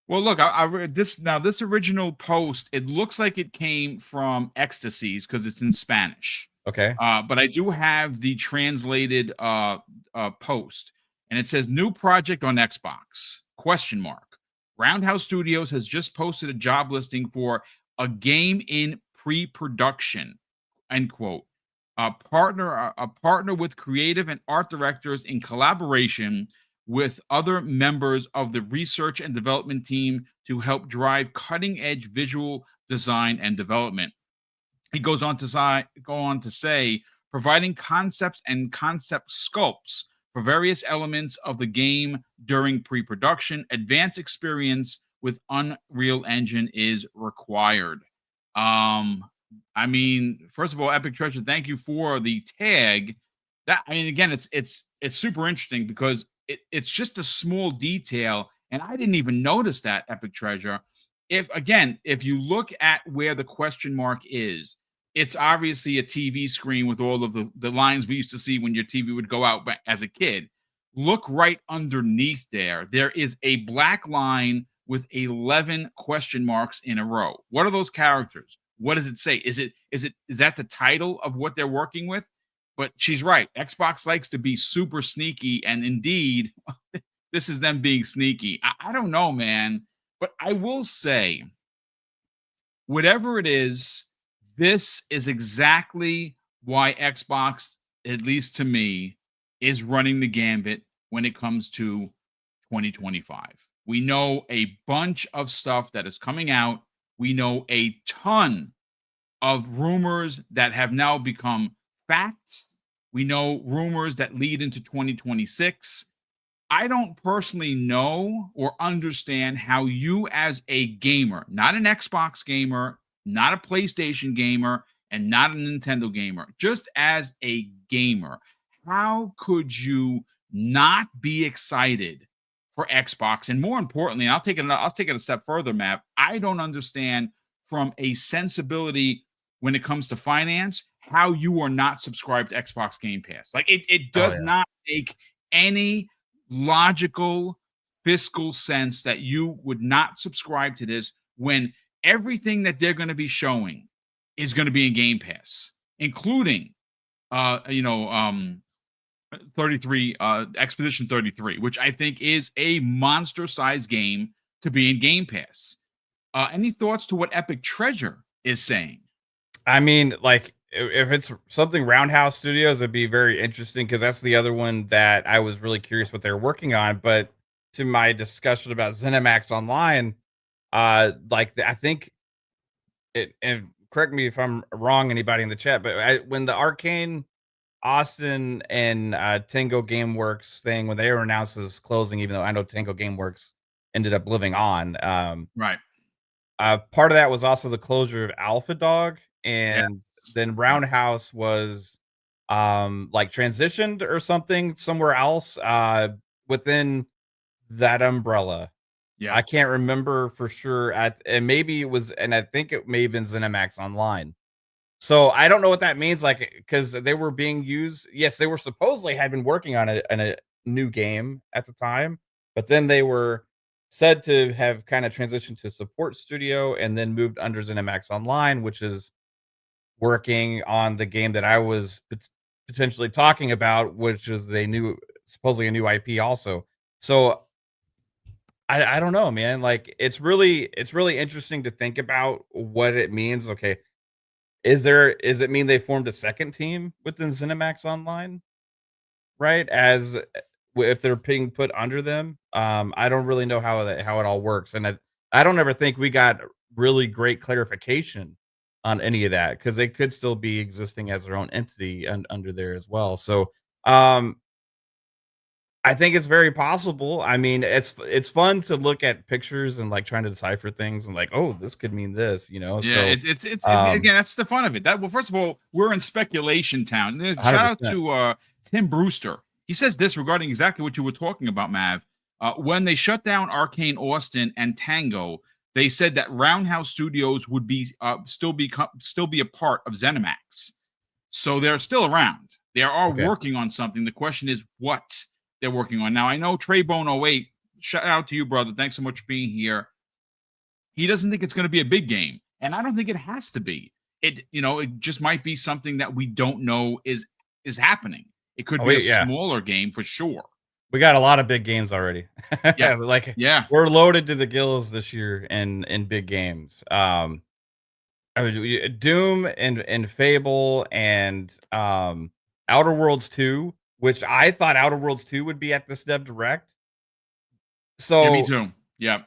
Well, look, I read this now. This original post, it looks like it came from Ecstasies because it's in Spanish. Okay. But I do have the translated post, and it says new project on Xbox? Question mark. Roundhouse Studios has just posted a job listing for a game in pre-production. End quote. A partner with creative and art directors in collaboration with other members of the research and development team to help drive cutting edge visual design and development. He goes on to say, providing concepts and concept sculpts for various elements of the game during pre-production. Advanced experience with Unreal Engine is required. Um, I mean, first of all, Epic Treasure, thank you for the tag. That I mean, again, it's super interesting because it's just a small detail, and I didn't even notice that, Epic Treasure. If you look at where the question mark is, it's obviously a TV screen with all of the lines we used to see when your TV would go out as a kid. Look right underneath there. There is a black line with 11 question marks in a row. What are those characters? What does it say? Is that the title of what they're working with? But she's right. Xbox likes to be super sneaky, and indeed, this is them being sneaky. I don't know, man, but I will say, whatever it is, this is exactly why Xbox, at least to me, is running the gambit when it comes to 2025. We know a bunch of stuff that is coming out. We know a ton of rumors that have now become facts. We know rumors that lead into 2026. I don't personally know or understand how you, as a gamer, not an Xbox gamer, not a PlayStation gamer, and not a Nintendo gamer, just as a gamer, how could you not be excited for Xbox? And more importantly, I'll take it a step further, Matt. I don't understand from a sensibility when it comes to finance how you are not subscribed to Xbox Game Pass. Like it Oh does yeah. not make any logical fiscal sense that you would not subscribe to this when everything that they're going to be showing is going to be in Game Pass, including uh you know um 33 Expedition 33, which I think is a monster sized game to be in Game Pass. Any thoughts to what Epic Treasure is saying? I mean, like, if it's something Roundhouse Studios, it'd be very interesting because that's the other one that I was really curious what they were working on. But to my discussion about ZeniMax Online, I think it, and correct me if I'm wrong, anybody in the chat, but when the Arcane Austin and Tango GameWorks thing, when they were announced as closing, even though I know Tango GameWorks ended up living on, Right. part of that was also the closure of Alpha Dog, Yeah. and then Yeah. Roundhouse was like transitioned or something somewhere else within that umbrella. Yeah. I can't remember for sure. And maybe it was, and I think it may have been ZeniMax Online. So I don't know what that means, like, because they were being used. Yes, they were supposedly had been working on a new game at the time, but then they were said to have kind of transitioned to support studio and then moved under ZeniMax Online, which is working on the game that I was potentially talking about, which is supposedly a new IP also. So I don't know, man. Like it's really interesting to think about what it means. Okay, is it mean they formed a second team within ZeniMax Online, right? If they're being put under them, I don't really know how it all works, and I don't ever think we got really great clarification on any of that because they could still be existing as their own entity under there as well. So, um, I think it's very possible. I mean, it's fun to look at pictures and like trying to decipher things and like, oh, this could mean this, you know. Yeah, So, again, that's the fun of it. Well, first of all, we're in speculation town. Shout out 100%. to Tim Brewster. He says this regarding exactly what you were talking about, Mav. When they shut down Arcane Austin and Tango, they said that Roundhouse Studios would still be a part of ZeniMax. So they're still around. They are Okay. working on something. The question is what they're working on. Now, I know Treybone08, shout out to you, brother. Thanks so much for being here. He doesn't think it's going to be a big game, and I don't think it has to be. It just might be something that we don't know is happening. It could Oh, be a wait, yeah. smaller game for sure. We got a lot of big games already. Yeah. Like, Yeah. we're loaded to the gills this year in big games. I mean, Doom and Fable and Outer Worlds 2, which I thought Outer Worlds 2 would be at this Dev Direct. Yeah, me So, too. Yeah.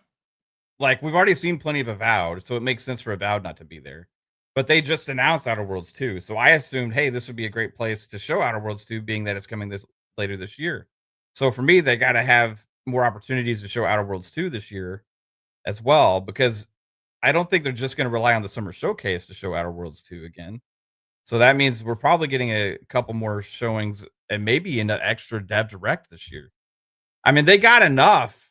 like, we've already seen plenty of Avowed, so it makes sense for Avowed not to be there. But they just announced Outer Worlds 2, so I assumed, hey, this would be a great place to show Outer Worlds 2, being that it's coming this later this year. So for me, they got to have more opportunities to show Outer Worlds 2 this year as well, because I don't think they're just going to rely on the summer showcase to show Outer Worlds 2 again. So that means we're probably getting a couple more showings and maybe an extra dev direct this year. I mean, they got enough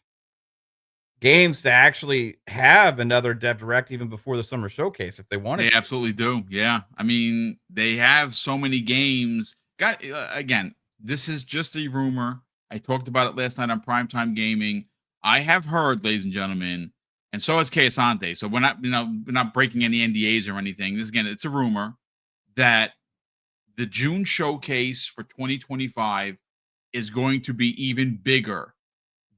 games to actually have another dev direct even before the summer showcase if they wanted They to. absolutely do. Yeah. I mean, they have so many games. Got again, this is just a rumor. I talked about it last night on Primetime Gaming. I have heard, ladies and gentlemen, and so has Asante. So we're not breaking any NDAs or anything. This again, it's a rumor that the June showcase for 2025 is going to be even bigger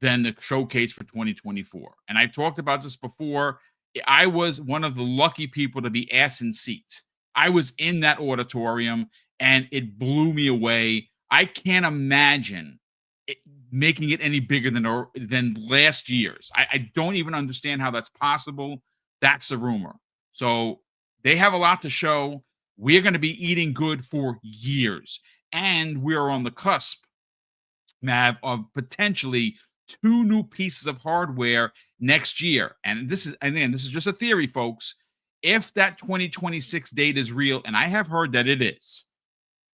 than the showcase for 2024. And I've talked about this before. I was one of the lucky people to be ass in seat. I was in that auditorium and it blew me away. I can't imagine it, making it any bigger than last year's. I don't even understand how that's possible. That's the rumor. So they have a lot to show. We're going to be eating good for years. And we're on the cusp, Mav, of potentially two new pieces of hardware next year. And this is just a theory, folks. If that 2026 date is real, and I have heard that it is,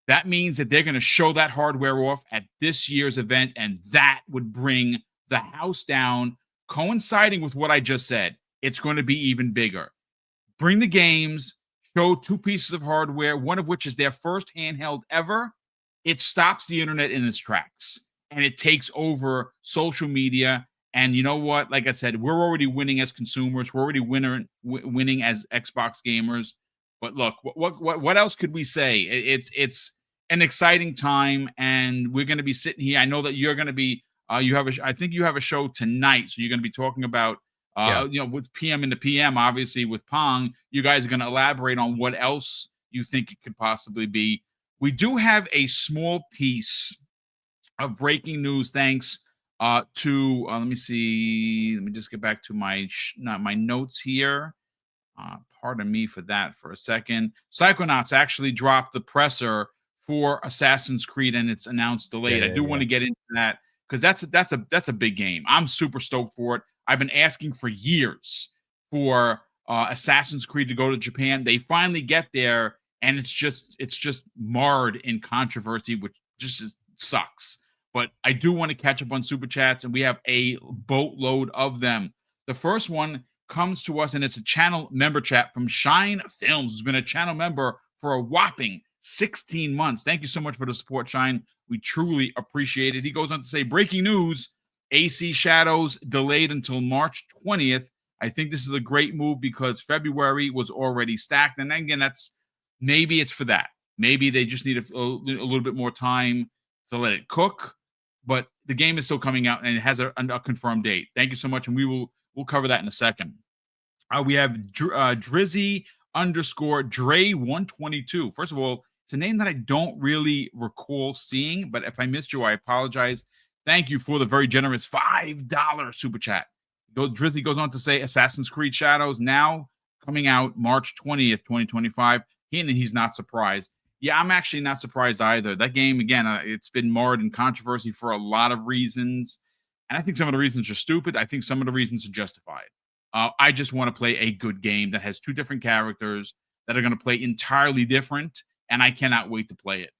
that means that they're going to show that hardware off at this year's event, and that would bring the house down, coinciding with what I just said. It's going to be even bigger. Bring the games, show two pieces of hardware, one of which is their first handheld ever. It stops the internet in its tracks and it takes over social media. And you know what? Like I said, we're already winning as consumers. We're already winning as Xbox gamers. But look, what else could we say? It's an exciting time, and we're going to be sitting here. I know that you're going to be. I think you have a show tonight, so you're going to be talking about Yeah. with PM into PM, obviously with Pong, you guys are going to elaborate on what else you think it could possibly be. We do have a small piece of breaking news, thanks to let me see, let me just get back to my notes here. Pardon me for that for a second. Psychonauts actually dropped the presser for Assassin's Creed, and it's announced Yeah, delayed. I yeah, do want yeah. to get into that because that's a big game. I'm super stoked for it. I've been asking for years for Assassin's Creed to go to Japan. They finally get there, and it's just marred in controversy, which sucks. But I do want to catch up on super chats, and we have a boatload of them. The first one comes to us, and it's a channel member chat from Shine Films, who's been a channel member for a whopping 16 months. Thank you so much for the support, Shine. We truly appreciate it. He goes on to say, breaking news, AC Shadows delayed until March 20th. I think this is a great move because February was already stacked. And again, maybe it's for that. Maybe they just need a little bit more time to let it cook. But the game is still coming out, and it has a confirmed date. Thank you so much, and we'll cover that in a second. We have Drizzy underscore Dre 122. First of all, it's a name that I don't really recall seeing, but if I missed you, I apologize. Thank you for the very generous $5 super chat. Drizzy goes on to say Assassin's Creed Shadows now coming out March 20th, 2025. He's not surprised. Yeah, I'm actually not surprised either. That game, again, it's been marred in controversy for a lot of reasons. And I think some of the reasons are stupid. I think some of the reasons are justified. I just want to play a good game that has two different characters that are going to play entirely different, and I cannot wait to play it.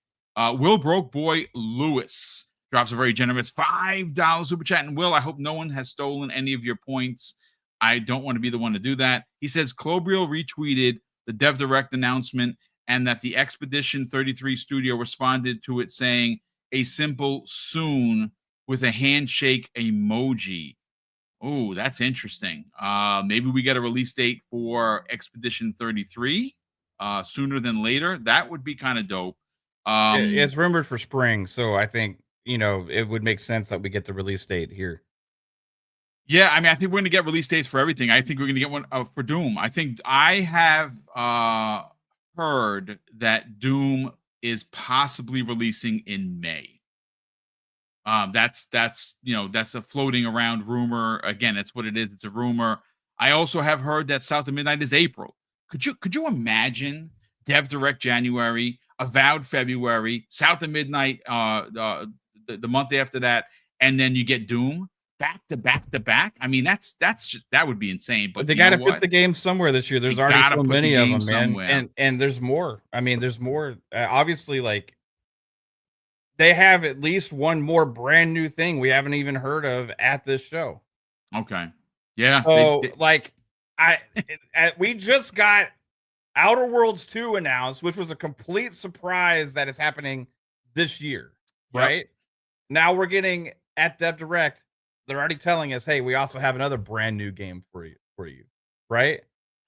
Will Broke Boy Lewis drops a very generous $5 super chat. And Will, I hope no one has stolen any of your points. I don't want to be the one to do that. He says Clobriel retweeted the Dev Direct announcement and that the Expedition 33 studio responded to it saying a simple soon with a handshake emoji. Oh, that's interesting. Maybe we get a release date for Expedition 33 sooner than later. That would be kind of dope. It's rumored for spring, so I think, it would make sense that we get the release date here. Yeah, I mean, I think we're going to get release dates for everything. I think we're going to get one for Doom. I think I have heard that Doom is possibly releasing in May. That's a floating around rumor. Again, it's what it is. It's a rumor. I also have heard that South of Midnight is April. Could you imagine Dev Direct January, Avowed February, South of Midnight the month after that, and then you get Doom back to back to back. I mean, that would be insane. But they you got know to fit what? the game somewhere this year. There's They already gotta so put the many of game them, man, somewhere. and there's more. I mean, there's more. Obviously, like they have at least one more brand new thing we haven't even heard of at this show. Okay. Yeah. So, like, we just got Outer Worlds 2 announced, which was a complete surprise that it's happening this year, Yep. right? Now we're getting at Dev Direct. They're already telling us, "Hey, we also have another brand new game for you," right?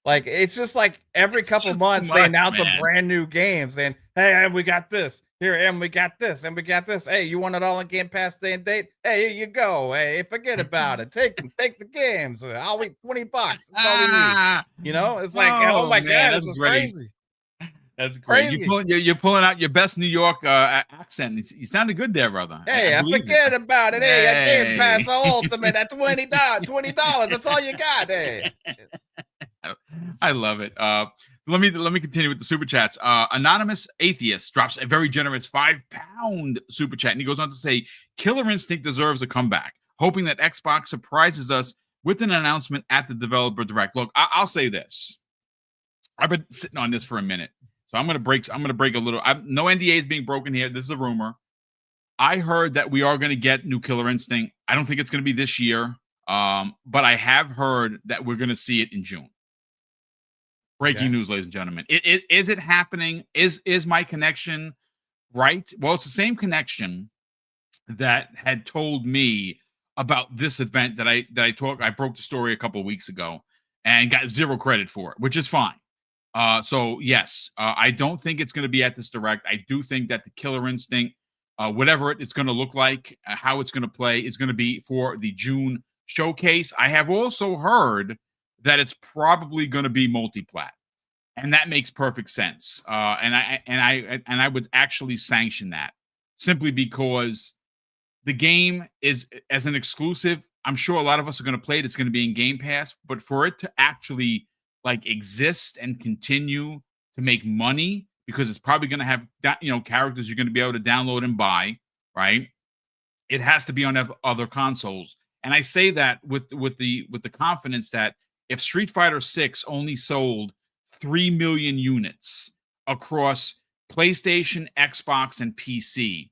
Like it's just like every It's couple just too months they much, announce a man. brand new game, saying, "Hey, and we got this here, and we got this, and we got this. Hey, you want it all in Game Pass day and date? Hey, here you go. Hey, forget about it. Take the games. I'll wait $20. That's all we need." Ah, You know, it's like, oh oh my man, god, this that's is great. crazy, That's great. crazy. You're pulling out your best New York accent. You sounded good there, brother. I Hey, I believe it. forget about it. Hey, I Game Pass Hey. Ultimate at $20. That's all you got. Hey. I love it. Let me continue with the super chats. Anonymous Atheist drops a very generous £5 super chat, and he goes on to say, "Killer Instinct deserves a comeback. Hoping that Xbox surprises us with an announcement at the developer direct." Look, I'll say this. I've been sitting on this for a minute, so I'm gonna break a little. No NDA is being broken here. This is a rumor. I heard that we are going to get new Killer Instinct. I don't think it's going to be this year, but I have heard that we're going to see it in June. Breaking news, ladies and gentlemen. Is it happening? Is my connection right? Well, it's the same connection that had told me about this event that I broke the story a couple of weeks ago and got zero credit for it, which is fine. So yes, I don't think it's going to be at this direct. I do think that the Killer Instinct, whatever it's going to look like, how it's going to play, is going to be for the June showcase. I have also heard that it's probably going to be multi-plat, and that makes perfect sense. And I would actually sanction that simply because the game is as an exclusive. I'm sure a lot of us are going to play it. It's going to be in Game Pass, but for it to actually like exist and continue to make money, because it's probably going to have characters you're going to be able to download and buy, right? It has to be on other consoles. And I say that with the confidence that if Street Fighter 6 only sold 3 million units across PlayStation, Xbox, and PC,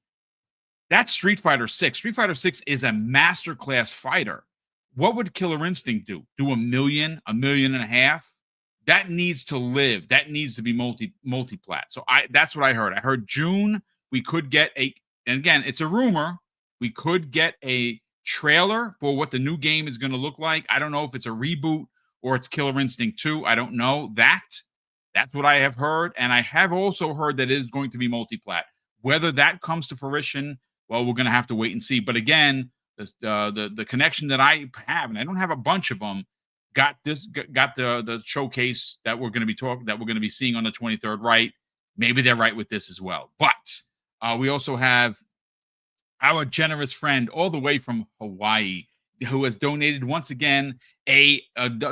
that's Street Fighter 6. Street Fighter 6 is a masterclass fighter. What would Killer Instinct do? Do a million and a half? That needs to live. That needs to be multi-plat. So that's what I heard. I heard June we could get and again, it's a rumor, we could get a trailer for what the new game is going to look like. I don't know if it's a reboot or it's Killer Instinct 2. I don't know. That's what I have heard. And I have also heard that it is going to be multi-plat. Whether that comes to fruition, well, we're going to have to wait and see. But again, the connection that I have, and I don't have a bunch of them, got the showcase that we're going to be seeing on the 23rd right. Maybe they're right with this as well. But we also have our generous friend all the way from Hawaii who has donated once again a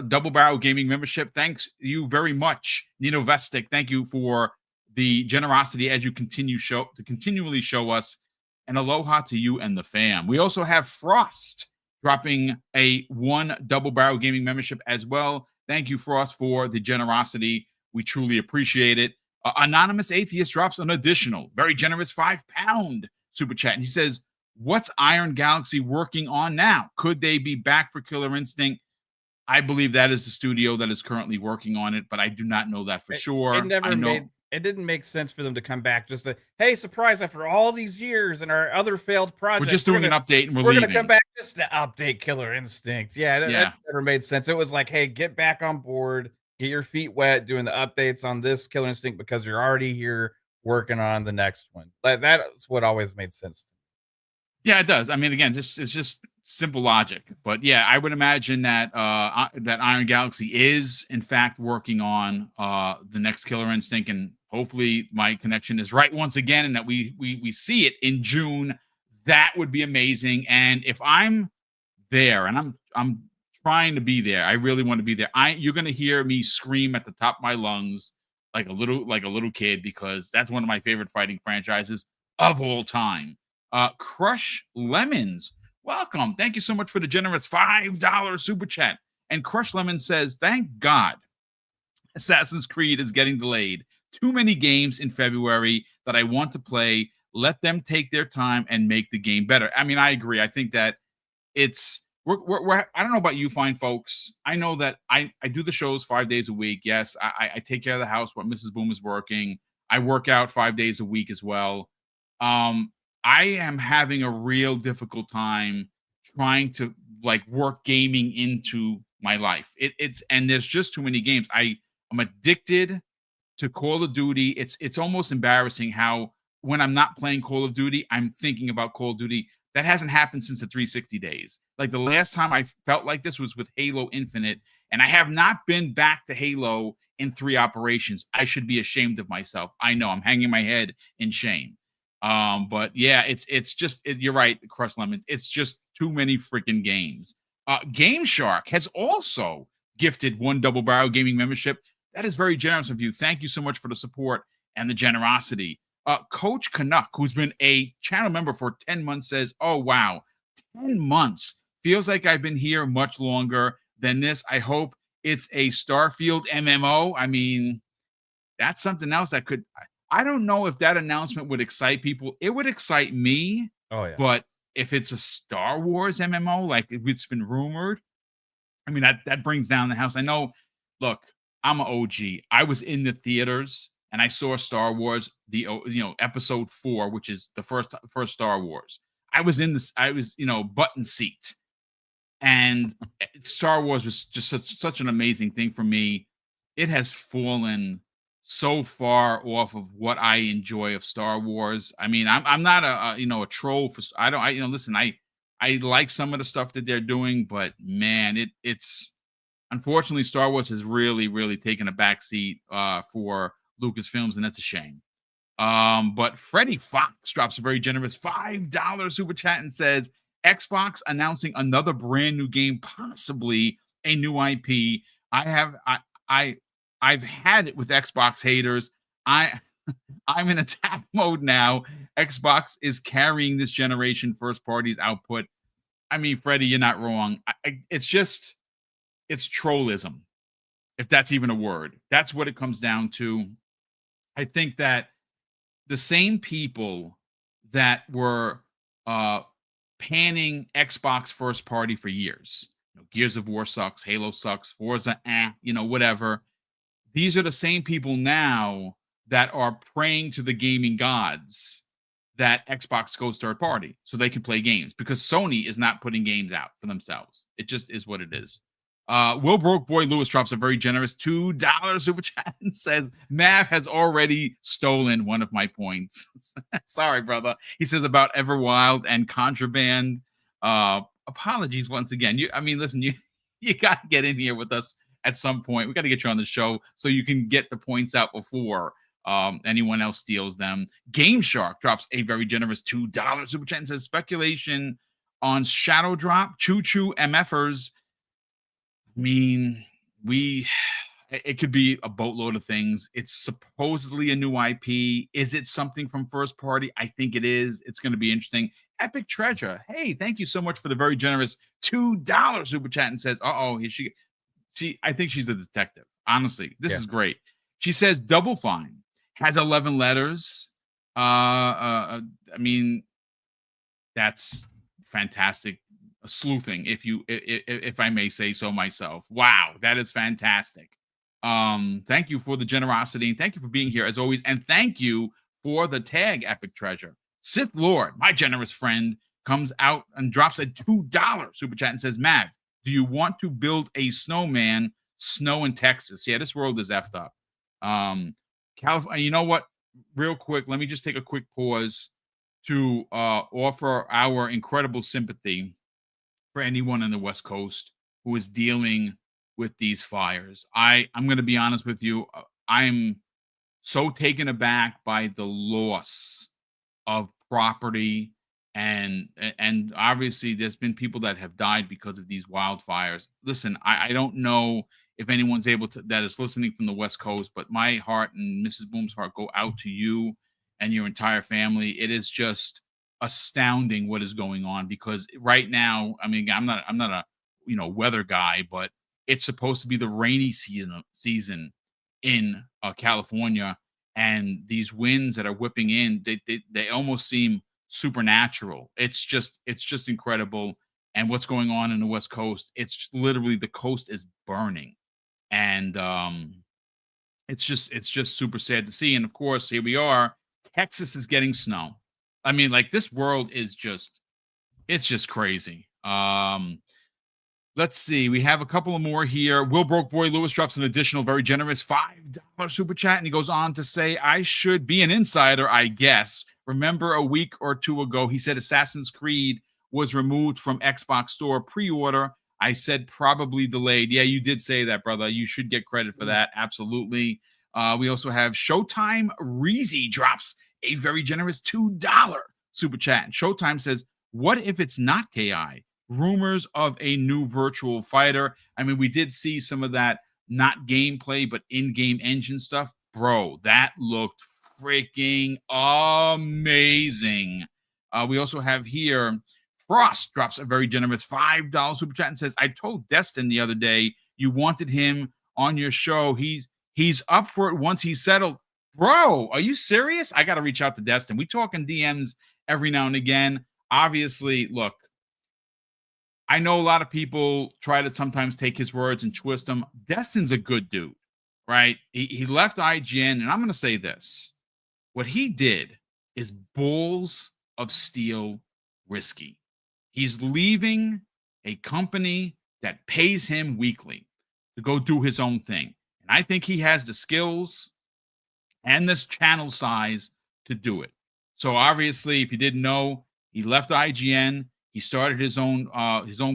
Double Barrel Gaming membership. Thanks you very much, Nino Vestic. Thank you for the generosity as you continually show us. And aloha to you and the fam. We also have Frost dropping a 1 Double Barrel Gaming membership as well. Thank you, Frost, for the generosity. We truly appreciate it. Anonymous Atheist drops an additional, very generous £5 super chat. And he says, "What's Iron Galaxy working on now? Could they be back for Killer Instinct?" I believe that is the studio that is currently working on it, but I do not know that for sure. It didn't make sense for them to come back just to, hey, surprise, after all these years and our other failed projects. We're just doing an update and we're going leaving. to come back just to update Killer Instinct. Yeah, that never made sense. It was like, hey, get back on board, get your feet wet doing the updates on this Killer Instinct because you're already here working on the next one. That's what always made sense to me. Yeah, it does. I mean, again, it's just simple logic. But yeah, I would imagine that that Iron Galaxy is in fact working on the next Killer Instinct, and hopefully my connection is right once again, and that we see it in June. That would be amazing. And if I'm there, and I'm trying to be there, I really want to be there. You're gonna hear me scream at the top of my lungs like a little kid, because that's one of my favorite fighting franchises of all time. Crush Lemons Welcome. Thank you so much for the generous $5 super chat. And Crush Lemon says, thank God Assassin's Creed is getting delayed. Too many games in February that I want to play. Let them take their time and make the game better. I mean, I agree. I think that it's I don't know about you fine folks. I know that I do the shows 5 days a week. Yes, I take care of the house while Mrs. Boom is working. I work out 5 days a week as well. Um, I am having a real difficult time trying to like work gaming into my life. It's and there's just too many games. I'm addicted to Call of Duty. It's almost embarrassing how when I'm not playing Call of Duty, I'm thinking about Call of Duty. That hasn't happened since the 360 days. Like the last time I felt like this was with Halo Infinite, and I have not been back to Halo in 3 operations. I should be ashamed of myself. I know I'm hanging my head in shame. But yeah, it's just you're right, Crush Lemons. It's just too many freaking games. Game Shark has also gifted one Double Barrel Gaming membership. That is very generous of you. Thank you so much for the support and the generosity. Coach Canuck, who's been a channel member for 10 months, says, oh, wow, 10 months. Feels like I've been here much longer than this. I hope it's a Starfield MMO. I mean, that's something else that could. I don't know if that announcement would excite people. It would excite me. Oh yeah. But if it's a Star Wars MMO, like it's been rumored, I mean, that brings down the house. I know, look, I'm an OG. I was in the theaters and I saw Star Wars, episode 4, which is the first Star Wars. I was in this, I was, button seat. And Star Wars was just such an amazing thing for me. It has fallen so far off of what I enjoy of Star Wars. I mean, I'm not a troll for I don't listen, I like some of the stuff that they're doing, but man, it's unfortunately Star Wars has really, really taken a backseat for Lucasfilms, and that's a shame. But Freddie Fox drops a very generous $5 super chat and says, Xbox announcing another brand new game, possibly a new IP. I've had it with Xbox haters. I'm in attack mode now. Xbox is carrying this generation first party's output. I mean, Freddie, you're not wrong. It's trollism, if that's even a word. That's what it comes down to. I think that the same people that were panning Xbox first party for years, Gears of War sucks, Halo sucks, Forza, whatever. These are the same people now that are praying to the gaming gods that Xbox goes third party so they can play games, because Sony is not putting games out for themselves. It just is what it is. Will Broke Boy Lewis drops a very generous $2 super chat and says, Mav has already stolen one of my points. Sorry, brother. He says about Everwild and Contraband. Apologies once again. Listen, you got to get in here with us at some point. We got to get you on the show so you can get the points out before anyone else steals them. Game Shark drops a very generous $2 super chat and says, speculation on Shadow Drop, Choo Choo MFers. I mean, it could be a boatload of things. It's supposedly a new IP. Is it something from first party? I think it is. It's going to be interesting. Epic Treasure. Hey, thank you so much for the very generous $2 super chat and says, I think she's a detective. Honestly, this is great. She says Double Fine has 11 letters. I mean, that's fantastic. Sleuthing, if I may say so myself. Wow, that is fantastic. Thank you for the generosity, and thank you for being here as always, and thank you for the tag, Epic Treasure. Sith Lord, my generous friend, comes out and drops a $2 super chat and says, Mav, do you want to build a snowman? Snow in Texas. Yeah, this world is effed up. California, you know what? Real quick, let me just take a quick pause to offer our incredible sympathy for anyone on the West Coast who is dealing with these fires. I'm going to be honest with you. I'm so taken aback by the loss of property, and obviously there's been people that have died because of these wildfires. Listen, I don't know if anyone's able to that is listening from the West Coast, but my heart and Mrs. Boom's heart go out to you and your entire family. It is just astounding what is going on, because right now, I mean, I'm not a weather guy, but it's supposed to be the rainy season in California, and these winds that are whipping in, they almost seem supernatural. It's just incredible. And what's going on in the West Coast, it's literally the coast is burning. And it's just super sad to see. And of course, here we are. Texas is getting snow. I mean, like, this world is just it's just crazy. Let's see. We have a couple of more here. Will Broke Boy Lewis drops an additional very generous $5 super chat, and he goes on to say, I should be an insider, I guess. Remember a week or two ago, he said Assassin's Creed was removed from Xbox Store pre-order. I said probably delayed. Yeah, you did say that, brother. You should get credit for that. Absolutely. We also have Showtime Reezy drops a very generous $2 super chat. And Showtime says, what if it's not KI? Rumors of a new virtual fighter. I mean, we did see some of that, not gameplay, but in-game engine stuff. Bro, that looked freaking amazing. We also have here, Frost drops a very generous $5 super chat and says, I told Destin the other day you wanted him on your show. He's up for it once he's settled. Bro, are you serious? I got to reach out to Destin. We talk in DMs every now and again. Obviously, look, I know a lot of people try to sometimes take his words and twist them. Destin's a good dude, right? He left IGN, and I'm going to say this. What he did is balls of steel risky. He's leaving a company that pays him weekly to go do his own thing. And I think he has the skills and this channel size to do it. So obviously, if you didn't know, he left IGN. He started his own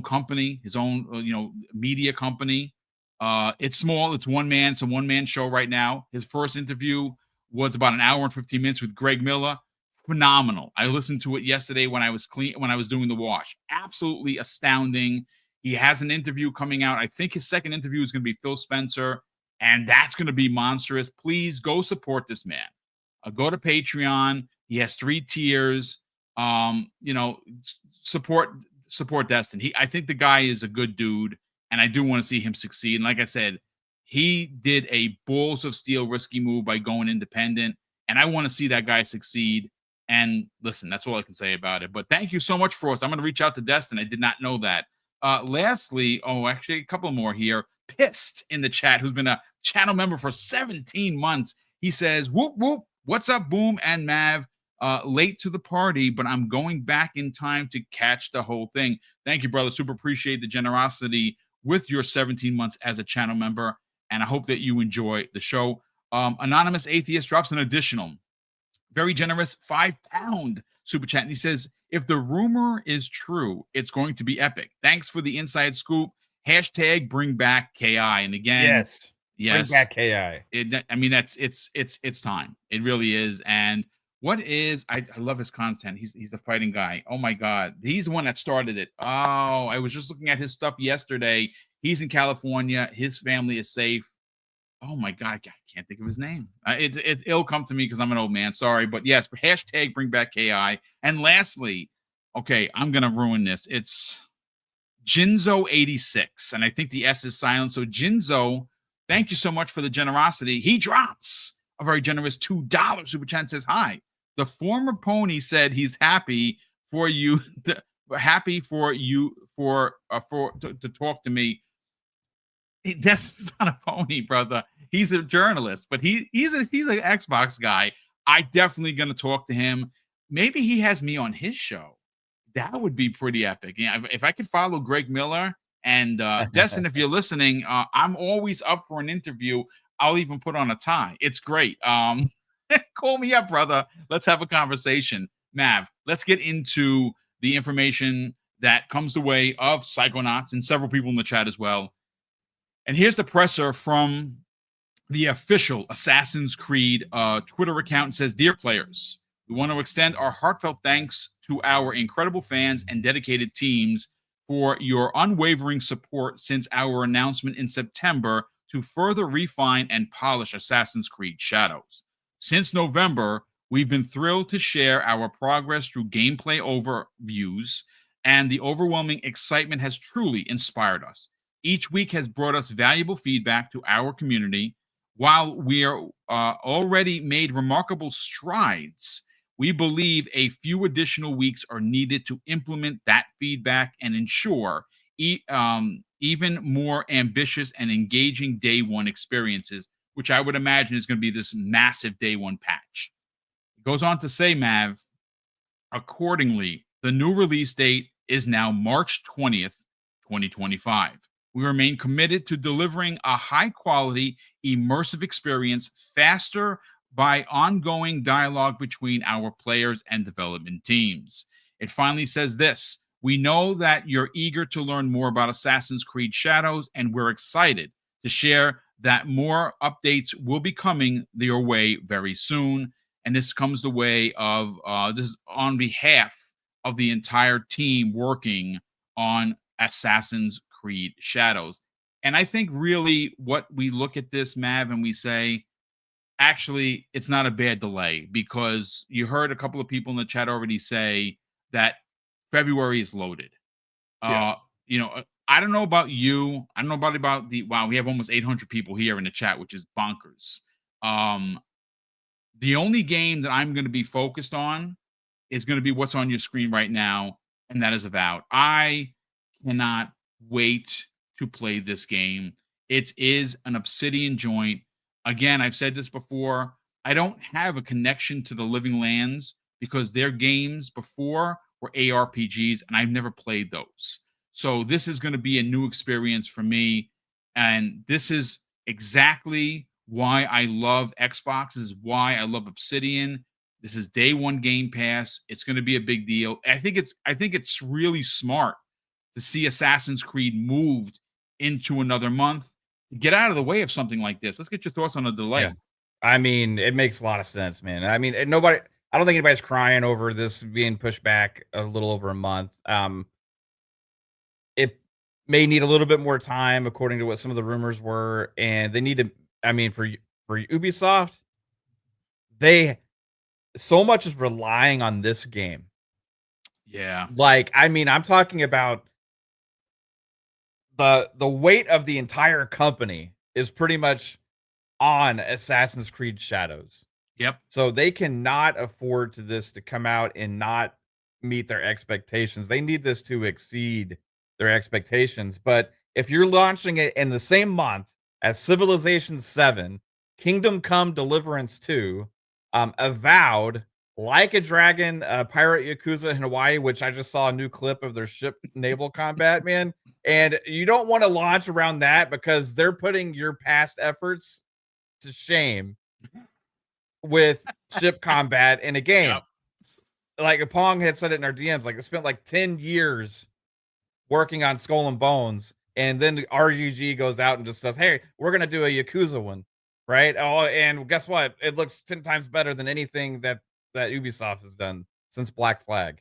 company, his own media company. It's small. It's one man. It's a one-man show right now. His first interview was about an hour and 15 minutes with Greg Miller. Phenomenal. I listened to it yesterday when I was doing the wash. Absolutely astounding. He has an interview coming out. I think his second interview is going to be Phil Spencer, and that's going to be monstrous. Please go support this man. Go to Patreon. He has 3 tiers. Support Destin. I think the guy is a good dude, and I do want to see him succeed. And like I said, he did a balls of steel risky move by going independent, and I want to see that guy succeed. And listen, that's all I can say about it. But thank you so much, Frost. I'm going to reach out to Destin. I did not know that. Lastly, actually, a couple more here. Pissed in the chat, who's been a channel member for 17 months. He says, whoop, whoop. What's up, Boom and Mav? Late to the party, but I'm going back in time to catch the whole thing. Thank you, brother. Super appreciate the generosity with your 17 months as a channel member, and I hope that you enjoy the show. Anonymous Atheist drops an additional very generous £5 super chat, and he says, if the rumor is true, it's going to be epic. Thanks for the inside scoop. Hashtag bring back KI. And again, yes, bring back KI. It's time. It really is. And I love his content. He's a fighting guy. Oh my God. He's the one that started it. Oh, I was just looking at his stuff yesterday. He's in California. His family is safe. Oh my God. I can't think of his name. It'll come to me because I'm an old man. Sorry. But yes, hashtag bring back KI. And lastly, okay, I'm going to ruin this. It's Jinzo86. And I think the S is silent. So Jinzo, thank you so much for the generosity. He drops a very generous $2 super chat and says, hi. The former pony said he's happy for you, to talk to me. That's not a pony, brother. He's a journalist, but he's an Xbox guy. I definitely gonna talk to him. Maybe he has me on his show. That would be pretty epic. Yeah, if I could follow Greg Miller and Destin, if you're listening, I'm always up for an interview. I'll even put on a tie. It's great. Call me up, brother. Let's have a conversation. Mav, let's get into the information that comes the way of Psychonauts and several people in the chat as well. And here's the presser from the official Assassin's Creed Twitter account. It says, dear players, we want to extend our heartfelt thanks to our incredible fans and dedicated teams for your unwavering support since our announcement in September to further refine and polish Assassin's Creed Shadows. Since November, We've been thrilled to share our progress through gameplay overviews, and the overwhelming excitement has truly inspired us. Each week has brought us valuable feedback to our community. While we are already made remarkable strides, we believe a few additional weeks are needed to implement that feedback and ensure even more ambitious and engaging day one experiences, which I would imagine is going to be this massive day one patch. It goes on to say, Mav, accordingly, the new release date is now March 20th, 2025. We remain committed to delivering a high quality, immersive experience faster by ongoing dialogue between our players and development teams. It finally says this: we know that you're eager to learn more about Assassin's Creed Shadows, and we're excited to share that more updates will be coming your way very soon. And this comes the way of this is on behalf of the entire team working on Assassin's Creed Shadows. And I think really what we look at this, Mav, and we say, actually, it's not a bad delay, because you heard a couple of people in the chat already say that February is loaded. Yeah. I don't know about you. I don't know about the wow. We have almost 800 people here in the chat, which is bonkers. The only game that I'm going to be focused on is going to be what's on your screen right now, and that is Avowed. I cannot wait to play this game. It is an Obsidian joint. Again, I've said this before. I don't have a connection to the Living Lands because their games before were ARPGs, and I've never played those. So this is going to be a new experience for me, and this is exactly why I love Xbox. This is why I love Obsidian. This is day one Game Pass. It's going to be a big deal. I think it's really smart to see Assassin's Creed moved into another month. Get out of the way of something like this. Let's get your thoughts on a Yeah. delay. I mean, it makes a lot of sense, man. I mean, nobody, I don't think anybody's crying over this being pushed back a little over a month. It may need a little bit more time, according to what some of the rumors were, and they need to. I mean, for Ubisoft, they so much is relying on this game. Yeah. Like, I mean, I'm talking about the weight of the entire company is pretty much on Assassin's Creed Shadows. Yep. So they cannot afford to this to come out and not meet their expectations. They need this to exceed their expectations. But if you're launching it in the same month as Civilization 7, Kingdom Come Deliverance 2, Avowed, Like a Dragon, Pirate Yakuza in Hawaii, which I just saw a new clip of their ship naval combat, man. And you don't want to launch around that because they're putting your past efforts to shame with ship combat in a game. Yep. Like Pong had said it in our DMs, like they spent like 10 years working on Skull and Bones, and then the RGG goes out and just says, "Hey, we're gonna do a Yakuza one, right?" Oh, and guess what? It looks 10 times better than anything that Ubisoft has done since Black Flag.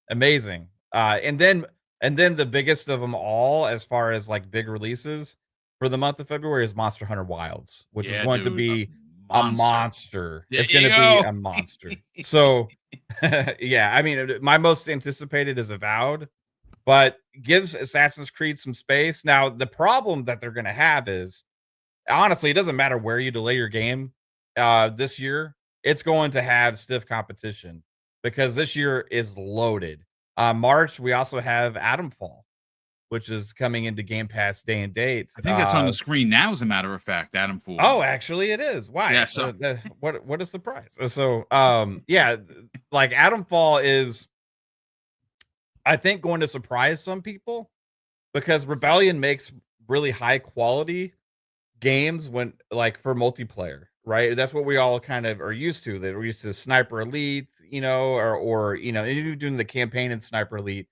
Amazing. And then the biggest of them all, as far as like big releases for the month of February, is Monster Hunter Wilds, which is Yeah, going to dude. be a Monster. monster. There It's you going to be go. a monster. So, yeah, I mean, my most anticipated is Avowed, but gives Assassin's Creed some space. Now, the problem that they're going to have is, honestly, it doesn't matter where you delay your game this year, it's going to have stiff competition because this year is loaded. March, we also have Atomfall, which is coming into Game Pass day and date. I think that's on the screen now, as a matter of fact, Adam Fool. Oh, actually, it is. Why? Yeah, so What a surprise. So, yeah, like Atomfall is, I think, going to surprise some people because Rebellion makes really high quality games when, like, for multiplayer, right? That's what we all kind of are used to. That we're used to Sniper Elite, or you're doing the campaign in Sniper Elite,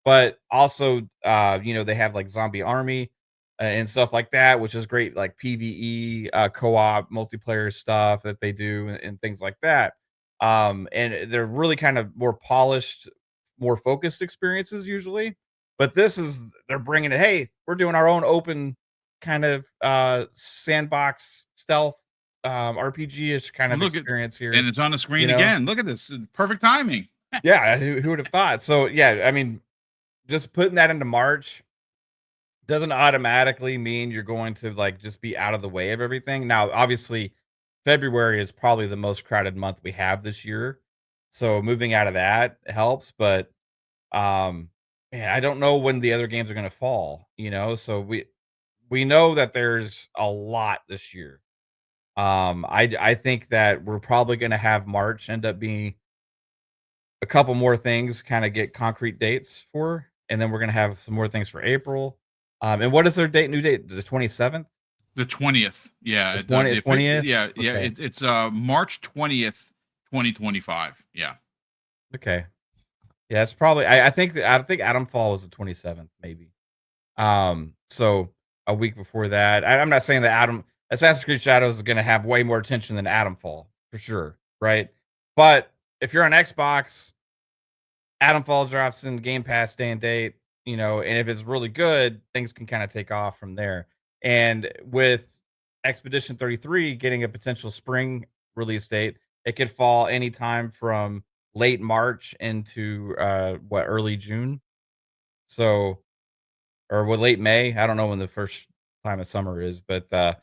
but also, they have like Zombie Army and stuff like that, which is great, like PVE, co-op multiplayer stuff that they do and things like that. And they're really kind of more polished, more focused experiences usually. But this is, they're bringing it. Hey, we're doing our own open kind of sandbox stealth RPG-ish kind of Look at, experience and here, it's on the you screen know? again. Look at this. Perfect timing. Yeah, who would have thought? So, yeah, I mean, just putting that into March doesn't automatically mean you're going to, like, just be out of the way of everything. Now, obviously, February is probably the most crowded month we have this year, so moving out of that helps, but, um, man, I don't know when the other games are gonna fall, you know? So we know that there's a lot this year. I think that we're probably gonna have March end up being a couple more things, kinda get concrete dates for, and then we're gonna have some more things for April. And what is their new date? The 27th? The 20th. Yeah. The 20th? Yeah. Yeah. Okay, It's March 20th, 2025. Yeah. okay. Yeah, it's probably I think Adam Fall was the 27th, maybe. So a week before that. I'm not saying that Assassin's Creed Shadows is gonna have way more attention than Adam Fall, for sure, right? But if you're on Xbox, Adam Fall drops in Game Pass day and date, and if it's really good, things can kind of take off from there. And with Expedition 33 getting a potential spring release date, it could fall anytime from late March into early June. So, or late May. I don't know when the first time of summer is, but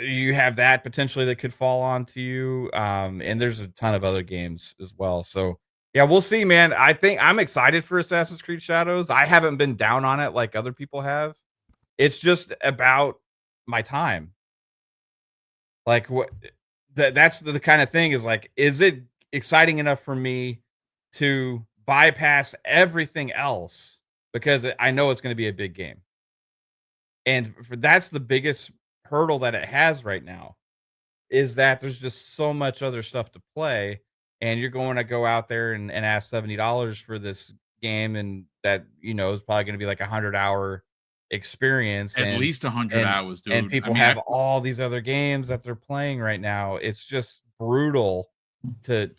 you have that potentially that could fall onto you. And there's a ton of other games as well. So yeah, we'll see, man. I think I'm excited for Assassin's Creed Shadows. I haven't been down on it like other people have. It's just about my time. Like what that's the kind of thing is like, is it exciting enough for me to bypass everything else because I know it's going to be a big game. And that's the biggest hurdle that it has right now is that there's just so much other stuff to play, and you're going to go out there and ask $70 for this game, and that is probably going to be like 100-hour experience, At least 100 and hours, and dude. I people mean, have all these other games that they're playing right now. It's just brutal to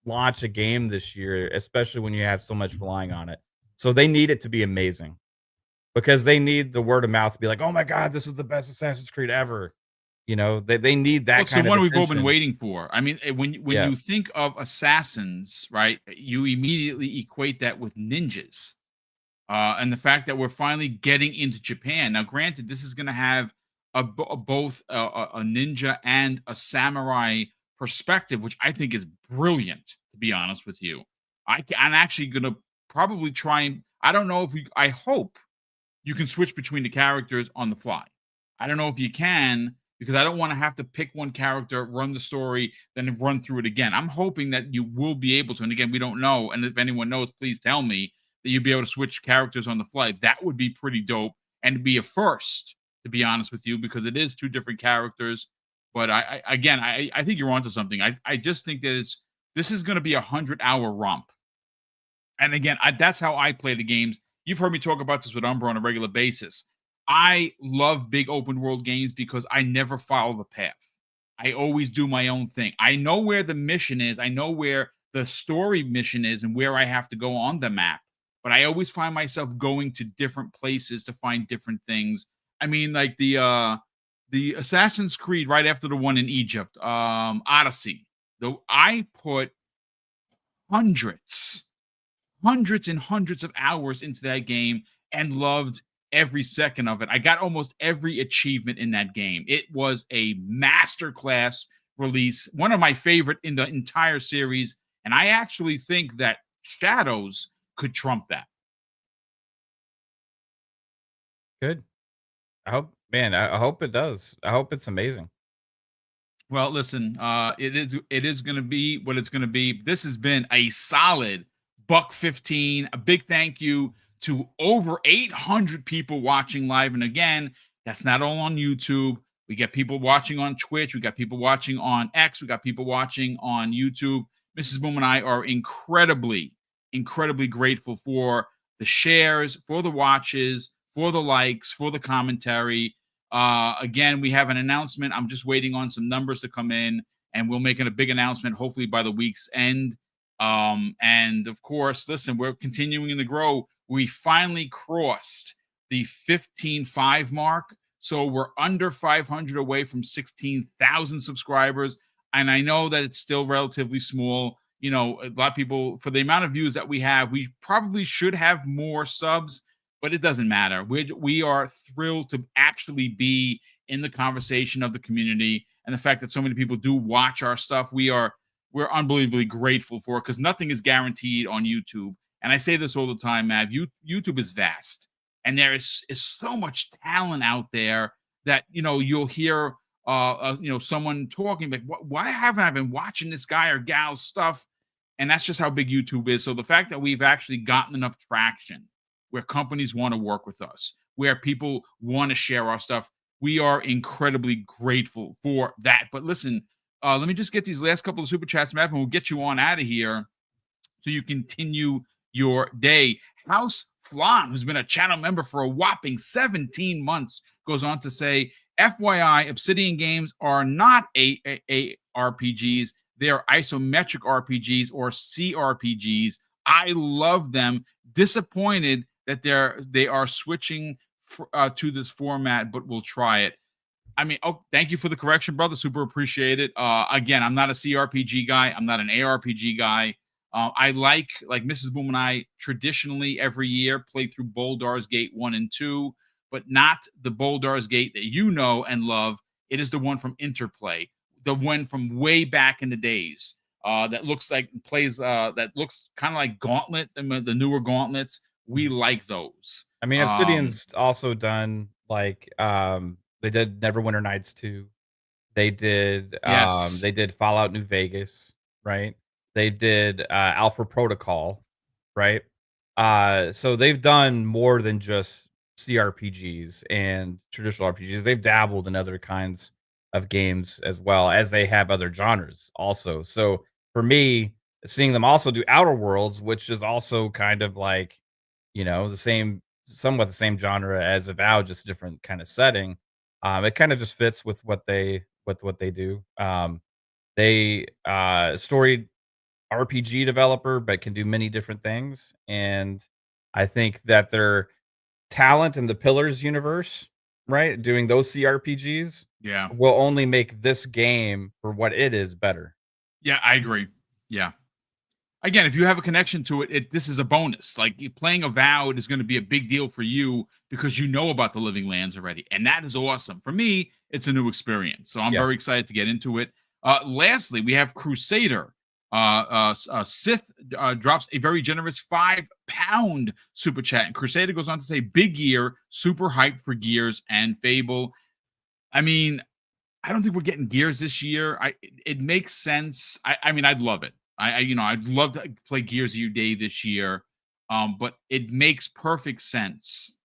launch a game this year, especially when you have so much relying on it. So they need it to be amazing because they need the word of mouth to be like, "Oh my god, this is the best Assassin's Creed ever." They need well, that it's the kind of one we've all been attention. waiting for. I mean, when Yeah. you think of assassins, right, you immediately equate that with ninjas. And the fact that we're finally getting into Japan. Now, granted, this is going to have both a ninja and a samurai perspective, which I think is brilliant. To be honest with you, I'm actually going to probably try and I don't know if we. I hope you can switch between the characters on the fly. I don't know if you can because I don't want to have to pick one character, run the story, then run through it again. I'm hoping that you will be able to. And again, we don't know. And if anyone knows, please tell me that you'd be able to switch characters on the fly. That would be pretty dope and be a first, to be honest with you, because it is two different characters. But I think you're onto something. I just think that this is going to be 100-hour romp. And again, that's how I play the games. You've heard me talk about this with Umbra on a regular basis. I love big open world games because I never follow the path. I always do my own thing. I know where the mission is. I know where the story mission is and where I have to go on the map. But I always find myself going to different places to find different things. I mean, like the Assassin's Creed right after the one in Egypt, Odyssey. Though I put hundreds hundreds and hundreds of hours into that game and loved every second of it. I got almost every achievement in that game. It was a masterclass release, one of my favorite in the entire series. And I actually think that Shadows could trump that. Good. I hope it does. I hope it's amazing. Well, listen, it is going to be what it's going to be. This has been a solid buck 15. A big thank you to over 800 people watching live. And again, that's not all on YouTube. We got people watching on Twitch. We got people watching on X. We got people watching on YouTube. Mrs. Boom and I are incredibly grateful for the shares, for the watches, for the likes, for the commentary. Again, we have an announcement. I'm just waiting on some numbers to come in, and we'll make it a big announcement hopefully by the week's end. And of course, listen, we're continuing to grow. We finally crossed the 15.5 mark. So we're under 500 away from 16,000 subscribers. And I know that it's still relatively small. You know, a lot of people, for the amount of views that we have, we probably should have more subs, but it doesn't matter. We are thrilled to actually be in the conversation of the community, and the fact that so many people do watch our stuff. We're unbelievably grateful for it, because nothing is guaranteed on YouTube. And I say this all the time, Mav. YouTube is vast, and there is so much talent out there that you'll hear someone talking like, why haven't I been watching this guy or gal's stuff? And that's just how big YouTube is. So the fact that we've actually gotten enough traction where companies want to work with us, where people want to share our stuff, we are incredibly grateful for that. But listen, let me just get these last couple of super chats, Mav, and we'll get you on out of here so you continue your day. House Flan, who's been a channel member for a whopping 17 months, goes on to say, FYI, Obsidian games are not RPGs. They are isometric RPGs or CRPGs. I love them. Disappointed that they are switching to this format, but we'll try it. I mean, thank you for the correction, brother. Super appreciate it. Again, I'm not a CRPG guy. I'm not an ARPG guy. I like Mrs. Boom and I traditionally every year play through Baldur's Gate 1 and 2, but not the Baldur's Gate that you know and love. It is the one from Interplay, the one from way back in the days. That looks kind of like Gauntlet, the newer Gauntlets. We like those. I mean, Obsidian's also done they did Neverwinter Nights 2. They did Yes. they did Fallout New Vegas, right? They did Alpha Protocol, right? So they've done more than just CRPGs and traditional RPGs. They've dabbled in other kinds of games as well, as they have other genres also. So for me, seeing them also do Outer Worlds, which is also kind of like, somewhat the same genre as Avowed, just different kind of setting. It kind of just fits with what they do. They storied RPG developer, but can do many different things. And I think that their talent in the Pillars universe, right, doing those CRPGs, Yeah. will only make this game for what it is better. Yeah, I agree. Yeah. Again, if you have a connection to it, this is a bonus. Like, playing Avowed is going to be a big deal for you because you know about the Living Lands already, and that is awesome. For me, it's a new experience, so I'm Yeah. very excited to get into it. Lastly, we have Crusader. Sith drops a very generous £5 super chat, and Crusader goes on to say, "Big year, super hyped for Gears and Fable." I mean, I don't think we're getting Gears this year. It makes sense. I mean, I'd love it. I'd love to play Gears of Day this year. But it makes perfect sense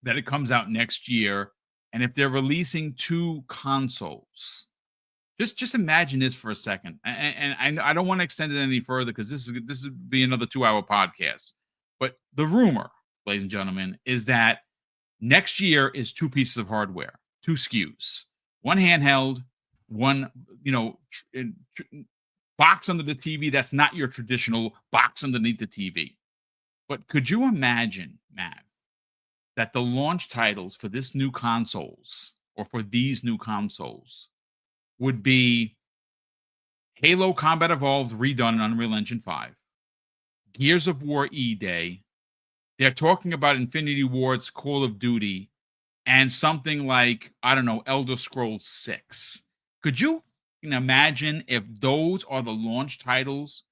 that it comes out next year. And if they're releasing 2 consoles, just imagine this for a second. And I don't want to extend it any further because this would be another 2-hour podcast. But the rumor, ladies and gentlemen, is that next year is 2 pieces of hardware, 2 SKUs, one handheld, one box under the TV that's not your traditional box underneath the TV. But could you imagine, Matt, that the launch titles for this new consoles or for these new consoles would be Halo Combat Evolved redone in Unreal Engine 5, Gears of War E-Day, they're talking about Infinity Ward's Call of Duty, and something like, I don't know, Elder Scrolls 6. Could you imagine if those are the launch titles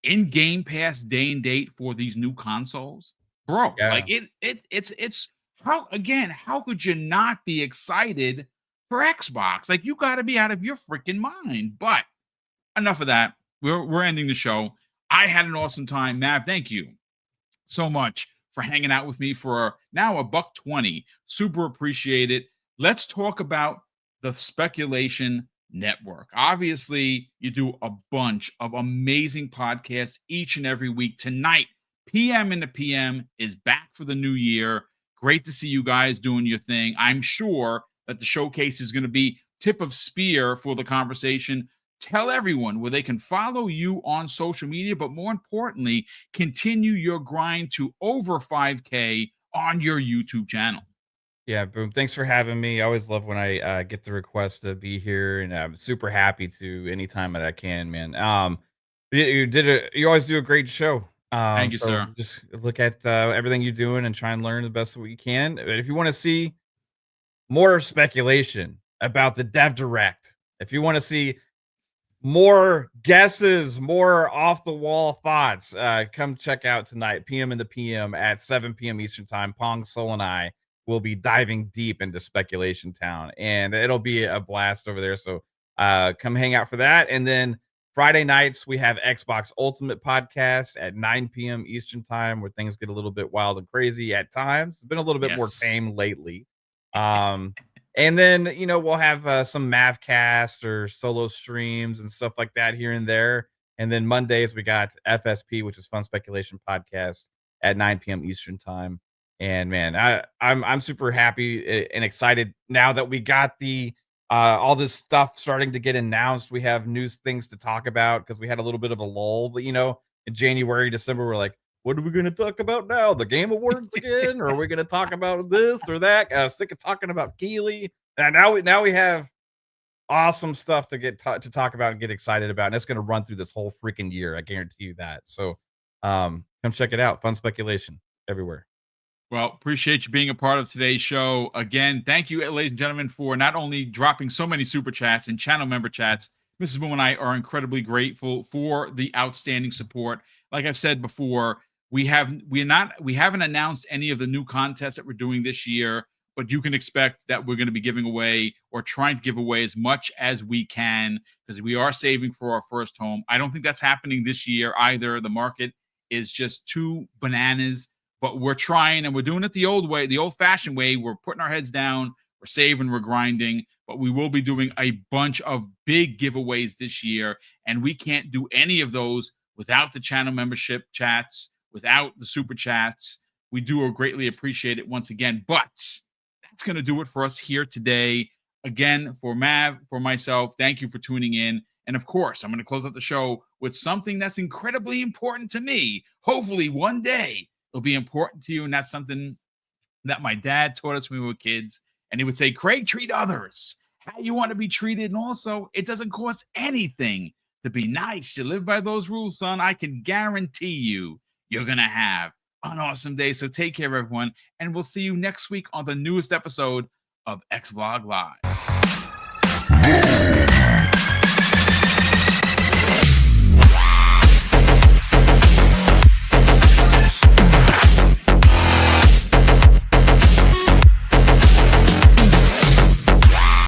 in Game Pass day and date for these new consoles? Bro, Yeah. it's how could you not be excited for Xbox? Like, you got to be out of your freaking mind. But enough of that. We're ending the show. I had an awesome time. Mav, thank you so much for hanging out with me for now a $1.20. Super appreciate it. Let's talk about the Speculation Network. Obviously, you do a bunch of amazing podcasts each and every week. Tonight, PM in the PM is back for the new year. Great to see you guys doing your thing. I'm sure that the showcase is going to be tip of spear for the conversation. Tell everyone where they can follow you on social media, but more importantly, continue your grind to over 5K on your YouTube channel. Yeah, Boom. Thanks for having me. I always love when I get the request to be here, and I'm super happy to anytime that I can, man. You always do a great show. Thank you, So sir. just look at everything you're doing and try and learn the best that we can. But if you want to see more speculation about the Dev Direct, if you want to see more guesses, more off the wall thoughts. Come check out tonight, PM in the PM at 7 p.m. Eastern Time. Pong Soul and I will be diving deep into Speculation Town, and it'll be a blast over there. So come hang out for that. And then Friday nights, we have Xbox Ultimate Podcast at 9 p.m. Eastern Time, where things get a little bit wild and crazy at times. It's been a little bit more Yes. tame lately. Um, and then, we'll have some Mavcast or solo streams and stuff like that here and there. And then Mondays we got FSP, which is Fun Speculation Podcast at 9 p.m. Eastern Time. And man, I'm super happy and excited now that we got the all this stuff starting to get announced. We have new things to talk about because we had a little bit of a lull, in January, December. We're like, what are we going to talk about now? The Game Awards again? Or are we going to talk about this or that? Sick of talking about Keeley. And now we have awesome stuff to get to talk about and get excited about, and it's going to run through this whole freaking year. I guarantee you that. So, come check it out. Fun speculation everywhere. Well, appreciate you being a part of today's show. Again, thank you, ladies and gentlemen, for not only dropping so many super chats and channel member chats. Mrs. Boom and I are incredibly grateful for the outstanding support. Like I've said before, we haven't announced any of the new contests that we're doing this year, but you can expect that we're going to be giving away or trying to give away as much as we can because we are saving for our first home. I don't think that's happening this year either. The market is just too bananas, but we're trying and we're doing it the old way, the old fashioned way. We're putting our heads down, we're saving, we're grinding, but we will be doing a bunch of big giveaways this year. And we can't do any of those without the channel membership chats, without the super chats. We do greatly appreciate it once again, but that's going to do it for us here today. Again, for Mav, for myself, thank you for tuning in. And of course, I'm going to close out the show with something that's incredibly important to me. Hopefully, one day it'll be important to you. And that's something that my dad taught us when we were kids. And he would say, Craig, treat others how you want to be treated. And also, it doesn't cost anything to be nice. You live by those rules, son. I can guarantee you're going to have an awesome day. So take care, everyone. And we'll see you next week on the newest episode of X Vlog Live.